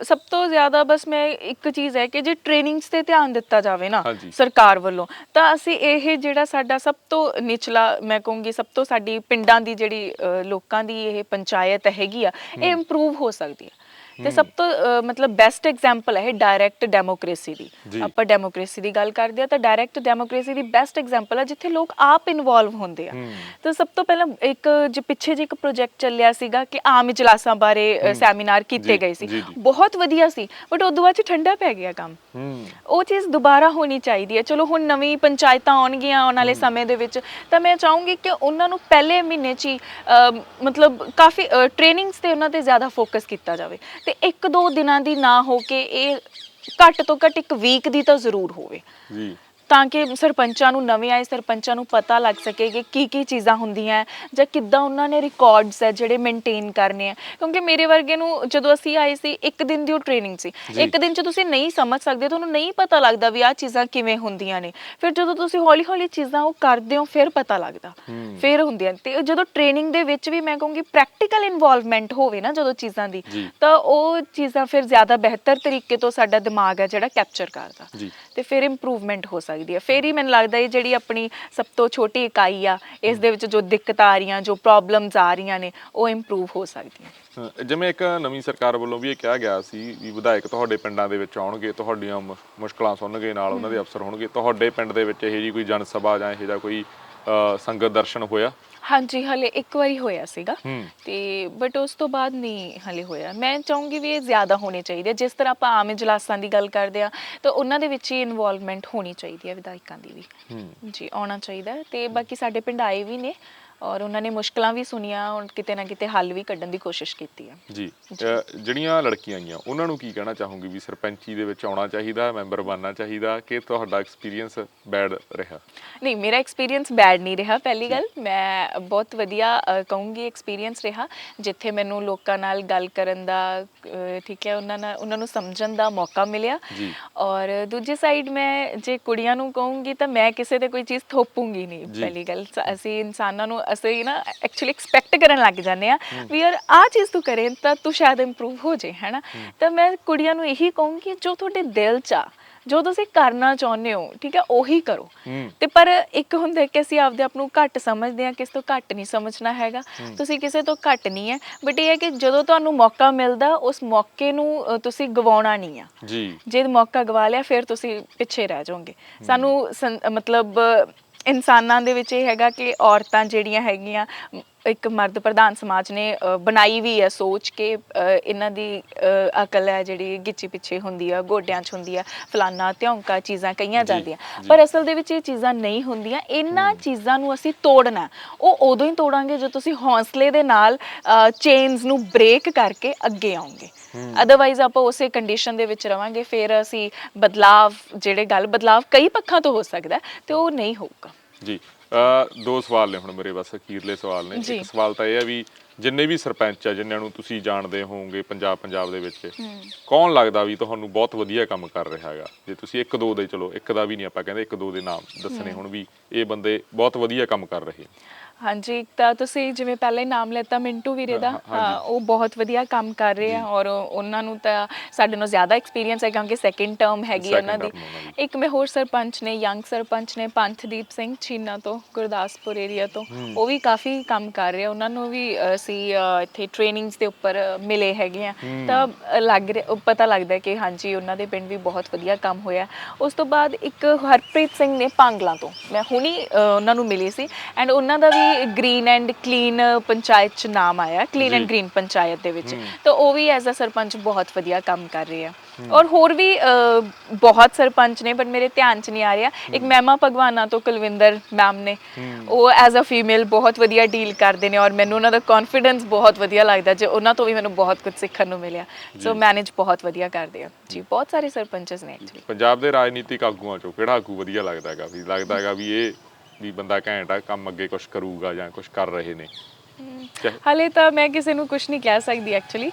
ਸਭ ਤੋਂ ਜ਼ਿਆਦਾ ਬਸ ਮੈਂ ਇੱਕ ਚੀਜ਼ ਹੈ ਕਿ ਜੇ ਟ੍ਰੇਨਿੰਗਸ ਤੇ ਧਿਆਨ ਦਿੱਤਾ ਜਾਵੇ ਨਾ ਸਰਕਾਰ ਵੱਲੋਂ, ਤਾਂ ਅਸੀਂ ਇਹ ਜਿਹੜਾ ਸਾਡਾ ਸਭ ਤੋਂ ਨਿਚਲਾ, ਮੈਂ ਕਹੂੰਗੀ ਸਭ ਤੋਂ ਸਾਡੀ ਪਿੰਡਾਂ ਦੀ ਜਿਹੜੀ ਲੋਕਾਂ ਦੀ ਇਹ ਪੰਚਾਇਤ ਹੈਗੀ ਆ, ਇਹ ਇੰਪਰੂਵ ਹੋ ਸਕਦੀ ਹੈ। ਤੇ ਸਭ ਤੋਂ ਮਤਲਬ ਬੈਸਟ ਐਗਜ਼ਾਮਪਲ ਹੈ ਡਾਇਰੈਕਟ ਡੈਮੋਕ੍ਰੇਸੀ ਦੀ। ਜੀ। ਆਪਾਂ ਡੈਮੋਕ੍ਰੇਸੀ ਦੀ ਗੱਲ ਕਰਦੇ ਆ ਤਾਂ ਡਾਇਰੈਕਟ ਡੈਮੋਕ੍ਰੇਸੀ ਦੀ ਬੈਸਟ ਐਗਜ਼ਾਮਪਲ ਹੈ ਜਿੱਥੇ ਲੋਕ ਆਪ ਇਨਵੋਲਵ ਹੁੰਦੇ ਆ। ਤਾਂ ਸਭ ਤੋਂ ਪਹਿਲਾਂ ਇੱਕ ਪਿੱਛੇ ਜਿਹੇ ਇੱਕ ਪ੍ਰੋਜੈਕਟ ਚੱਲਿਆ ਸੀਗਾ ਕਿ ਆਮ ਇਜਲਾਸਾਂ ਬਾਰੇ ਸੈਮੀਨਾਰ ਕੀਤੇ ਗਏ ਸੀ, ਬਹੁਤ ਵਧੀਆ ਸੀ, ਬਟ ਉਦੋਂ ਬਾਅਦ 'ਚ ਠੰਡਾ ਪੈ ਗਿਆ ਕੰਮ। ਉਹ ਚੀਜ਼ ਦੁਬਾਰਾ ਹੋਣੀ ਚਾਹੀਦੀ ਹੈ। ਚਲੋ ਹੁਣ ਨਵੀਂ ਪੰਚਾਇਤਾਂ ਆਉਣਗੀਆਂ ਆਉਣ ਵਾਲੇ ਸਮੇਂ ਦੇ ਵਿੱਚ, ਤਾਂ ਮੈਂ ਚਾਹੂੰਗੀ ਕਿ ਉਹਨਾਂ ਨੂੰ ਪਹਿਲੇ ਮਹੀਨੇ 'ਚ ਹੀ ਮਤਲਬ ਕਾਫੀ ਟ੍ਰੇਨਿੰਗਸ ਤੇ ਉਹਨਾਂ ਤੇ ਜ਼ਿਆਦਾ ਫੋਕਸ ਕੀਤਾ ਜਾਵੇ, ਤੇ 1-2 ਦਿਨਾਂ ਦੀ ਨਾ ਹੋ ਕੇ ਇਹ ਘੱਟ ਤੋਂ ਘੱਟ 1 ਵੀਕ ਦੀ ਤਾਂ ਜ਼ਰੂਰ ਹੋਵੇ ਜੀ, ਤਾਂ ਕਿ ਸਰਪੰਚਾਂ ਨੂੰ, ਨਵੇਂ ਆਏ ਸਰਪੰਚਾਂ ਨੂੰ ਪਤਾ ਲੱਗ ਸਕੇ ਕਿ ਕੀ ਚੀਜ਼ਾਂ ਹੁੰਦੀਆਂ ਜਾਂ ਕਿੱਦਾਂ ਉਹਨਾਂ ਨੇ ਰਿਕਾਰਡਸ ਹੈ ਜਿਹੜੇ ਮੇਨਟੇਨ ਕਰਨੇ ਆ। ਕਿਉਂਕਿ ਮੇਰੇ ਵਰਗੇ ਨੂੰ ਜਦੋਂ ਅਸੀਂ ਆਏ ਸੀ 1 ਦਿਨ ਦੀ ਉਹ ਟ੍ਰੇਨਿੰਗ ਸੀ, 1 ਦਿਨ 'ਚ ਤੁਸੀਂ ਨਹੀਂ ਸਮਝ ਸਕਦੇ, ਤੁਹਾਨੂੰ ਨਹੀਂ ਪਤਾ ਲੱਗਦਾ ਵੀ ਆਹ ਚੀਜ਼ਾਂ ਕਿਵੇਂ ਹੁੰਦੀਆਂ ਨੇ। ਫਿਰ ਜਦੋਂ ਤੁਸੀਂ ਹੌਲੀ-ਹੌਲੀ ਚੀਜ਼ਾਂ ਉਹ ਕਰਦੇ ਹੋ ਫਿਰ ਪਤਾ ਲੱਗਦਾ, ਫਿਰ ਹੁੰਦੀਆਂ। ਤੇ ਜਦੋਂ ਟ੍ਰੇਨਿੰਗ ਦੇ ਵਿੱਚ ਵੀ ਮੈਂ ਕਹੂੰਗੀ ਪ੍ਰੈਕਟੀਕਲ ਇਨਵੋਲਵਮੈਂਟ ਹੋਵੇ ਨਾ ਜਦੋਂ ਚੀਜ਼ਾਂ ਦੀ, ਤਾਂ ਉਹ ਚੀਜ਼ਾਂ ਫਿਰ ਜ਼ਿਆਦਾ ਬਿਹਤਰ ਤਰੀਕੇ ਤੋਂ ਸਾਡਾ ਦਿਮਾਗ ਹੈ ਜਿਹੜਾ ਕੈਪਚਰ ਕਰਦਾ, ਤੇ ਫਿਰ ਇੰਪਰੂਵਮੈਂਟ ਹੋ ਸਕਦੀ ਹੈ। ਫਿਰ ਹੀ ਮੈਨੂੰ ਲੱਗਦਾ ਇਹ ਜਿਹੜੀ ਆਪਣੀ ਸਭ ਤੋਂ ਛੋਟੀ ਇਕਾਈ ਆ, ਇਸ ਦੇ ਵਿੱਚ ਜੋ ਦਿੱਕਤਾਂ ਆ ਰਹੀਆਂ, ਜੋ ਪ੍ਰੋਬਲਮਸ ਆ ਰਹੀਆਂ ਨੇ, ਉਹ ਇੰਪਰੂਵ ਹੋ ਸਕਦੀਆਂ। ਜਿਵੇਂ ਇੱਕ ਨਵੀਂ ਸਰਕਾਰ ਵੱਲੋਂ ਵੀ ਇਹ ਕਿਹਾ ਗਿਆ ਸੀ ਵੀ ਵਿਧਾਇਕ ਤੁਹਾਡੇ ਪਿੰਡਾਂ ਦੇ ਵਿੱਚ ਆਉਣਗੇ, ਤੁਹਾਡੀਆਂ ਮੁਸ਼ਕਲਾਂ ਸੁਣਨਗੇ, ਨਾਲ ਉਹਨਾਂ ਦੇ ਅਫਸਰ ਹੋਣਗੇ। ਤੁਹਾਡੇ ਪਿੰਡ ਦੇ ਵਿੱਚ ਇਹੋ ਜਿਹੀ ਕੋਈ ਜਨ ਸਭਾ ਜਾਂ ਇਹੋ ਜਿਹਾ ਕੋਈ ਸੰਗਤ ਦਰਸ਼ਨ ਹੋਇਆ? ਹਾਂਜੀ, ਹਲੇ 1 ਵਾਰੀ ਹੋਇਆ ਸੀਗਾ, ਤੇ ਬਟ ਉਸ ਤੋਂ ਬਾਅਦ ਨਹੀਂ ਹਲੇ ਹੋਇਆ। ਮੈਂ ਚਾਹੂੰਗੀ ਵੀ ਇਹ ਜ਼ਿਆਦਾ ਹੋਣੇ ਚਾਹੀਦੇ, ਜਿਸ ਤਰ੍ਹਾਂ ਆਪਾਂ ਆਮ ਇਜਲਾਸਾਂ ਦੀ ਗੱਲ ਕਰਦੇ ਆ ਤਾਂ ਉਹਨਾਂ ਦੇ ਵਿੱਚ ਹੀ ਇਨਵੋਲਵਮੈਂਟ ਹੋਣੀ ਚਾਹੀਦੀ ਹੈ ਵਿਧਾਇਕਾਂ ਦੀ ਵੀ। ਜੀ, ਆਉਣਾ ਚਾਹੀਦਾ। ਤੇ ਬਾਕੀ ਸਾਡੇ ਪਿੰਡ ਆਏ ਵੀ ਨੇ ਔਰ ਉਹਨਾਂ ਨੇ ਮੁਸ਼ਕਲਾਂ ਵੀ ਸੁਣੀਆਂ, ਔਰ ਕਿਤੇ ਨਾ ਕਿਤੇ ਹੱਲ ਵੀ ਕੱਢਣ ਦੀ ਕੋਸ਼ਿਸ਼ ਕੀਤੀ ਹੈ। ਜੀ, ਜਿਹੜੀਆਂ ਲੜਕੀਆਂ ਆਈਆਂ ਉਹਨਾਂ ਨੂੰ ਕੀ ਕਹਿਣਾ ਚਾਹੂੰਗੀ ਵੀ ਸਰਪੰਚੀ ਦੇ ਵਿੱਚ ਆਉਣਾ ਚਾਹੀਦਾ, ਮੈਂਬਰ ਬਣਨਾ ਚਾਹੀਦਾ, ਕਿ ਤੁਹਾਡਾ ਐਕਸਪੀਰੀਅੰਸ ਬੈਡ ਰਿਹਾ? ਨਹੀਂ, ਮੇਰਾ ਐਕਸਪੀਰੀਅੰਸ ਬੈਡ ਨਹੀਂ ਰਿਹਾ। ਪਹਿਲੀ ਗੱਲ ਮੈਂ ਬਹੁਤ ਵਧੀਆ ਕਹੂੰਗੀ ਐਕਸਪੀਰੀਅੰਸ ਰਿਹਾ, ਜਿੱਥੇ ਮੈਨੂੰ ਲੋਕਾਂ ਨਾਲ ਗੱਲ ਕਰਨ ਦਾ, ਠੀਕ ਹੈ, ਉਹਨਾਂ ਨੂੰ ਸਮਝਣ ਦਾ ਮੌਕਾ ਮਿਲਿਆ। ਔਰ ਦੂਜੀ ਸਾਈਡ ਮੈਂ ਜੇ ਕੁੜੀਆਂ ਨੂੰ ਕਹੂੰਗੀ ਤਾਂ ਮੈਂ ਕਿਸੇ ਤੇ ਕੋਈ ਚੀਜ਼ ਥੋਪੂੰਗੀ ਨਹੀਂ। ਪਹਿਲੀ ਗੱਲ, ਅਸੀਂ ਇਨਸਾਨਾਂ ਨੂੰ ਅਸੀਂ ਨਾ ਐਕਚੁਅਲੀ ਐਕਸਪੈਕਟ ਕਰਨ ਲੱਗ ਜਾਂਦੇ ਆ ਵੀ ਯਾਰ ਆਹ ਚੀਜ਼ ਤੂੰ ਕਰੇ ਤਾਂ ਤੂੰ ਸ਼ਾਇਦ ਇੰਪਰੂਵ ਹੋ ਜੇ, ਹੈ ਨਾ। ਤਾਂ ਮੈਂ ਕੁੜੀਆਂ ਨੂੰ ਇਹੀ ਕਹੂੰਗੀ ਜੋ ਤੁਹਾਡੇ ਦਿਲ 'ਚ ਆ, ਜੋ ਤੁਸੀਂ ਕਰਨਾ ਚਾਹੁੰਦੇ ਹੋ, ਠੀਕ ਹੈ, ਉਹੀ ਕਰੋ। ਤੇ ਪਰ ਇੱਕ ਹੁੰਦਾ ਕਿ ਅਸੀਂ ਆਪਦੇ ਆਪ ਨੂੰ ਘੱਟ ਸਮਝਦੇ ਹਾਂ, ਕਿਸੇ ਤੋਂ ਘੱਟ ਨਹੀਂ ਸਮਝਣਾ ਹੈਗਾ। ਤੁਸੀਂ ਕਿਸੇ ਤੋਂ ਘੱਟ ਨਹੀਂ ਹੈ, ਬਟ ਇਹ ਹੈ ਕਿ ਜਦੋਂ ਤੁਹਾਨੂੰ ਮੌਕਾ ਮਿਲਦਾ ਉਸ ਮੌਕੇ ਨੂੰ ਤੁਸੀਂ ਗਵਾਉਣਾ ਨਹੀਂ ਆ। ਜੇ ਮੌਕਾ ਗਵਾ ਲਿਆ ਫਿਰ ਤੁਸੀਂ ਪਿੱਛੇ ਰਹਿ ਜਾਓਗੇ। ਸਾਨੂੰ ਮਤਲਬ ਇਨਸਾਨਾਂ ਦੇ ਵਿੱਚ ਇਹ ਹੈਗਾ ਕਿ ਔਰਤਾਂ ਜਿਹੜੀਆਂ ਹੈਗੀਆਂ, ਇੱਕ ਮਰਦ ਪ੍ਰਧਾਨ ਸਮਾਜ ਨੇ ਬਣਾਈ ਵੀ ਹੈ ਸੋਚ ਕੇ ਇਹਨਾਂ ਦੀ ਅਕਲ ਹੈ ਜਿਹੜੀ ਗਿੱਚੀ ਪਿੱਛੇ ਹੁੰਦੀ ਆ, ਗੋਡਿਆਂ 'ਚ ਹੁੰਦੀ ਆ, ਫਲਾਨਾ ਧਿਉਂਕਾ ਚੀਜ਼ਾਂ ਕਹੀਆਂ ਜਾਂਦੀਆਂ, ਪਰ ਅਸਲ ਦੇ ਵਿੱਚ ਇਹ ਚੀਜ਼ਾਂ ਨਹੀਂ ਹੁੰਦੀਆਂ। ਇਹਨਾਂ ਚੀਜ਼ਾਂ ਨੂੰ ਅਸੀਂ ਤੋੜਨਾ, ਉਹ ਉਦੋਂ ਹੀ ਤੋੜਾਂਗੇ ਜਦੋਂ ਤੁਸੀਂ ਹੌਸਲੇ ਦੇ ਨਾਲ ਚੇਨਸ ਨੂੰ ਬ੍ਰੇਕ ਕਰਕੇ ਅੱਗੇ ਆਉਂਗੇ। ਅਦਰਵਾਈਜ਼ ਆਪਾਂ ਉਸੇ ਕੰਡੀਸ਼ਨ ਦੇ ਵਿੱਚ ਰਵਾਂਗੇ, ਫਿਰ ਅਸੀਂ ਬਦਲਾਵ ਕਈ ਪੱਖਾਂ ਤੋਂ ਹੋ ਸਕਦਾ ਤੇ ਉਹ ਨਹੀਂ ਹੋਊਗਾ। ਜੀ, 2 ਸਵਾਲ ਨੇ ਹੁਣ ਮੇਰੇ, ਬਸ ਅਖੀਰਲੇ ਸਵਾਲ ਨੇ। ਇੱਕ ਸਵਾਲ ਤਾਂ ਇਹ ਹੈ ਵੀ ਜਿੰਨੇ ਵੀ ਸਰਪੰਚ ਆ, ਜਿਨ੍ਹਾਂ ਨੂੰ ਤੁਸੀਂ ਜਾਣਦੇ ਹੋਵੋਗੇ ਪੰਜਾਬ ਦੇ ਵਿੱਚ, ਕੌਣ ਲੱਗਦਾ ਵੀ ਤੁਹਾਨੂੰ ਬਹੁਤ ਵਧੀਆ ਕੰਮ ਕਰ ਰਿਹਾ ਹੈਗਾ? ਜੇ ਤੁਸੀਂ 1-2 ਦੇ, ਚਲੋ 1 ਦਾ ਵੀ ਨਹੀਂ ਆਪਾਂ ਕਹਿੰਦੇ, 1-2 ਦੇ ਨਾਮ ਦੱਸਣੇ ਹੁਣ ਵੀ ਇਹ ਬੰਦੇ ਬਹੁਤ ਵਧੀਆ ਕੰਮ ਕਰ ਰਹੇ? ਹਾਂਜੀ, ਤਾਂ ਤੁਸੀਂ ਜਿਵੇਂ ਪਹਿਲਾਂ ਹੀ ਨਾਮ ਲੈਤਾ ਮਿੰਟੂ ਵੀਰੇ ਦਾ, ਉਹ ਬਹੁਤ ਵਧੀਆ ਕੰਮ ਕਰ ਰਹੇ ਆ ਔਰ ਉਹਨਾਂ ਨੂੰ ਤਾਂ ਸਾਡੇ ਨਾਲੋਂ ਜ਼ਿਆਦਾ ਐਕਸਪੀਰੀਅੰਸ ਹੈ ਕਿਉਂਕਿ 2nd ਟਰਮ ਹੈਗੀ ਉਹਨਾਂ ਦੀ। ਇੱਕ ਮੈਂ ਹੋਰ ਸਰਪੰਚ ਨੇ, ਯੰਗ ਸਰਪੰਚ ਨੇ, ਪੰਥਦੀਪ ਸਿੰਘ ਛੀਨਾ ਤੋਂ, ਗੁਰਦਾਸਪੁਰ ਏਰੀਆ ਤੋਂ, ਉਹ ਵੀ ਕਾਫੀ ਕੰਮ ਕਰ ਰਹੇ ਆ। ਉਹਨਾਂ ਨੂੰ ਵੀ ਅਸੀਂ ਇੱਥੇ ਟ੍ਰੇਨਿੰਗਸ ਦੇ ਉੱਪਰ ਮਿਲੇ ਹੈਗੇ ਆ, ਤਾਂ ਪਤਾ ਲੱਗਦਾ ਕਿ ਹਾਂਜੀ ਉਹਨਾਂ ਦੇ ਪਿੰਡ ਵੀ ਬਹੁਤ ਵਧੀਆ ਕੰਮ ਹੋਇਆ। ਉਸ ਤੋਂ ਬਾਅਦ ਇੱਕ ਹਰਪ੍ਰੀਤ ਸਿੰਘ ਨੇ ਭਾਂਗਲਾਂ ਤੋਂ, ਮੈਂ ਹੁਣੀ ਉਹਨਾਂ ਨੂੰ ਮਿਲੀ ਸੀ, ਐਂਡ ਉਹਨਾਂ ਦਾ ਵੀ ਗ੍ਰੀਨ ਐਂਡ ਕਲੀਨ ਪੰਚਾਇਤ 'ਚ ਨਾਮ ਆਇਆ, ਕਲੀਨ ਐਂਡ ਗ੍ਰੀਨ ਪੰਚਾਇਤ ਦੇ ਵਿੱਚ, ਤਾਂ ਉਹ ਵੀ ਐਜ਼ ਅ ਸਰਪੰਚ ਬਹੁਤ ਵਧੀਆ ਕੰਮ ਕਰ ਰਹੇ ਆ। ਔਰ ਹੋਰ ਵੀ ਬਹੁਤ ਸਰਪੰਚ ਨੇ, ਬਟ ਮੇਰੇ ਧਿਆਨ 'ਚ ਨਹੀਂ ਆ ਰਿਹਾ। ਇੱਕ ਮਹਿਮਾ ਭਗਵਾਨਾ ਤੋਂ ਕੁਲਵਿੰਦਰ ਮੈਮ ਨੇ, ਉਹ ਐਜ਼ ਅ ਫੀਮੇਲ ਬਹੁਤ ਵਧੀਆ ਡੀਲ ਕਰਦੇ ਨੇ ਔਰ ਮੈਨੂੰ ਉਹਨਾਂ ਦਾ ਕੌਨਫੀਡੈਂਸ ਬਹੁਤ ਵਧੀਆ ਲੱਗਦਾ, ਜੇ ਉਹਨਾਂ ਤੋਂ ਵੀ ਮੈਨੂੰ ਬਹੁਤ ਕੁਝ ਸਿੱਖਣ ਨੂੰ ਮਿਲਿਆ। ਸੋ ਮੈਨੇਜ ਬਹੁਤ ਵਧੀਆ ਕਰਦੇ ਆ ਜੀ। ਬਹੁਤ ਸਾਰੇ ਸਰਪੰਚਸ ਨੇ ਐਕਚੁਅਲੀ। ਪੰਜਾਬ ਦੇ ਰਾਜਨੀਤਿਕ ਆਗੂਆਂ 'ਚੋਂ ਕਿਹੜਾ ਆਗੂ ਵਧੀਆ ਲੱਗਦਾ ਹੈਗਾ ਵੀ ਇਹ ਵੀ ਬੰਦਾ ਘੈਂਟ ਆ, ਕੰਮ ਅੱਗੇ ਕੁਝ ਕਰੂਗਾ ਜਾਂ ਕੁਝ ਕਰ ਰਹੇ ਨੇ? ਹਾਲੇ ਤਾਂ ਮੈਂ ਕਿਸੇ ਨੂੰ ਕੁਝ ਨਹੀਂ ਕਹਿ ਸਕਦੀ ਐਕਚੁਅਲੀ,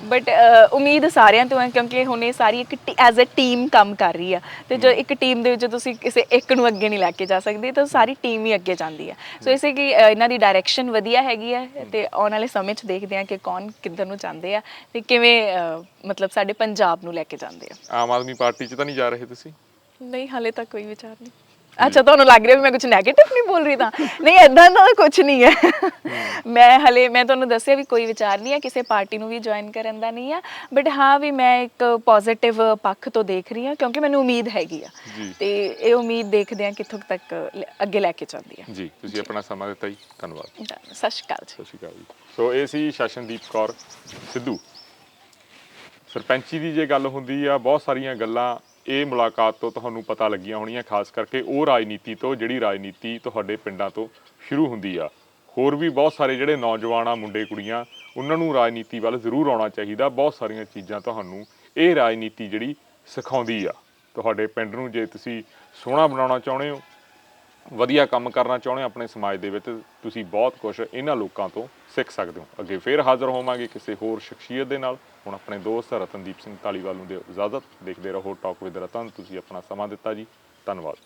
ਬਟ ਉਮੀਦ ਸਾਰਿਆਂ ਤੋਂ ਹੈ ਕਿਉਂਕਿ ਹੁਣ ਇਹ ਸਾਰੀ ਇੱਕ ਐਜ਼ ਅ ਟੀਮ ਕੰਮ ਕਰ ਰਹੀ ਆ, ਤੇ ਜੋ ਇੱਕ ਟੀਮ ਦੇ ਵਿੱਚ ਤੁਸੀਂ ਕਿਸੇ ਇੱਕ ਨੂੰ ਅੱਗੇ ਨਹੀਂ ਲੈ ਕੇ ਜਾ ਸਕਦੇ ਤਾਂ ਸਾਰੀ ਟੀਮ ਹੀ ਅੱਗੇ ਜਾਂਦੀ ਹੈ। ਸੋ ਇਸੇ ਕਿ ਇਹਨਾਂ ਦੀ ਡਾਇਰੈਕਸ਼ਨ ਵਧੀਆ ਹੈਗੀ ਹੈ, ਤੇ ਆਉਣ ਵਾਲੇ ਸਮੇਂ 'ਚ ਦੇਖਦੇ ਹਾਂ ਕਿ ਕੌਣ ਕਿੱਧਰ ਨੂੰ ਜਾਂਦੇ ਆ ਤੇ ਕਿਵੇਂ ਮਤਲਬ ਸਾਡੇ ਪੰਜਾਬ ਨੂੰ ਲੈ ਕੇ ਜਾਂਦੇ ਆ। ਆਮ ਆਦਮੀ ਪਾਰਟੀ 'ਚ ਤਾਂ ਨਹੀਂ ਜਾ ਰਹੇ ਤੁਸੀਂ? ਨਹੀਂ, ਹਾਲੇ ਤੱਕ ਕੋਈ ਵਿਚਾਰ ਨਹੀਂ। ਅੱਛਾ, ਤੁਹਾਨੂੰ ਲੱਗ ਰਿਹਾ ਵੀ ਮੈਂ ਕੁਝ ਨੈਗੇਟਿਵ ਨਹੀਂ ਬੋਲ ਰਹੀ ਤਾਂ? ਨਹੀਂ, ਇਦਾਂ ਦਾ ਕੁਝ ਨਹੀਂ ਹੈ। ਮੈਂ ਤੁਹਾਨੂੰ ਦੱਸਿਆ ਵੀ ਕੋਈ ਵਿਚਾਰ ਨਹੀਂ ਹੈ ਕਿਸੇ ਪਾਰਟੀ ਨੂੰ ਵੀ ਜੁਆਇਨ ਕਰਨ ਦਾ ਨਹੀਂ ਆ, ਬਟ ਹਾਂ ਵੀ ਮੈਂ ਇੱਕ ਪੋਜ਼ਿਟਿਵ ਪੱਖ ਤੋਂ ਦੇਖ ਰਹੀ ਹਾਂ, ਕਿਉਂਕਿ ਮੈਨੂੰ ਉਮੀਦ ਹੈਗੀ ਆ ਜੀ ਤੇ ਇਹ ਉਮੀਦ ਦੇਖਦੇ ਹਾਂ ਕਿੱਥੋਂ ਤੱਕ ਅੱਗੇ ਲੈ ਕੇ ਚੱਲਦੀ ਹੈ। ਜੀ, ਤੁਸੀਂ ਆਪਣਾ ਸਮਾਂ ਦਿੱਤਾ ਜੀ, ਧੰਨਵਾਦ। ਸਤਿ ਸ਼੍ਰੀ ਅਕਾਲ ਜੀ। ਸਤਿ ਸ਼੍ਰੀ ਅਕਾਲ ਜੀ। ਸੋ ਇਹ ਸੀ ਸ਼ਸ਼ਨਦੀਪ ਕੌਰ ਸਿੱਧੂ। ਸਰਪੰਚੀ ਦੀ ਜੇ ਗੱਲ ਹੁੰਦੀ ਆ, ਬਹੁਤ ਸਾਰੀਆਂ ਗੱਲਾਂ ਇਹ ਮੁਲਾਕਾਤ ਤੋਂ ਤੁਹਾਨੂੰ ਪਤਾ ਲੱਗੀਆਂ ਹੋਣੀਆਂ, ਖਾਸ ਕਰਕੇ ਉਹ ਰਾਜਨੀਤੀ ਤੋਂ ਜਿਹੜੀ ਰਾਜਨੀਤੀ ਤੁਹਾਡੇ ਪਿੰਡਾਂ ਤੋਂ ਸ਼ੁਰੂ ਹੁੰਦੀ ਆ। ਹੋਰ ਵੀ ਬਹੁਤ ਸਾਰੇ ਜਿਹੜੇ ਨੌਜਵਾਨ ਆ, ਮੁੰਡੇ ਕੁੜੀਆਂ, ਉਹਨਾਂ ਨੂੰ ਰਾਜਨੀਤੀ ਵੱਲ ਜ਼ਰੂਰ ਆਉਣਾ ਚਾਹੀਦਾ। ਬਹੁਤ ਸਾਰੀਆਂ ਚੀਜ਼ਾਂ ਤੁਹਾਨੂੰ ਇਹ ਰਾਜਨੀਤੀ ਜਿਹੜੀ ਸਿਖਾਉਂਦੀ ਆ। ਤੁਹਾਡੇ ਪਿੰਡ ਨੂੰ ਜੇ ਤੁਸੀਂ ਸੋਹਣਾ ਬਣਾਉਣਾ ਚਾਹੁੰਦੇ ਹੋ, ਵਧੀਆ ਕੰਮ ਕਰਨਾ ਚਾਹੁੰਦੇ ਹੋ ਆਪਣੇ ਸਮਾਜ ਦੇ ਵਿੱਚ, ਤੁਸੀਂ ਬਹੁਤ ਕੁਝ ਇਹਨਾਂ ਲੋਕਾਂ ਤੋਂ ਸਿੱਖ ਸਕਦੇ ਹੋ। ਅੱਗੇ ਫੇਰ ਹਾਜ਼ਰ ਹੋਵਾਂਗੇ ਕਿਸੇ ਹੋਰ ਸ਼ਖਸੀਅਤ ਦੇ ਨਾਲ। ਹੁਣ ਆਪਣੇ ਦੋਸਤ ਰਤਨਦੀਪ ਸਿੰਘ ਧਾਲੀਵਾਲ ਨੂੰ ਦਿਓ ਇਜਾਜ਼ਤ। ਦੇਖਦੇ ਰਹੋ ਟਾਕ ਵਿਦ ਰਤਨ। ਤੁਸੀਂ ਆਪਣਾ ਸਮਾਂ ਦਿੱਤਾ ਜੀ, ਧੰਨਵਾਦ।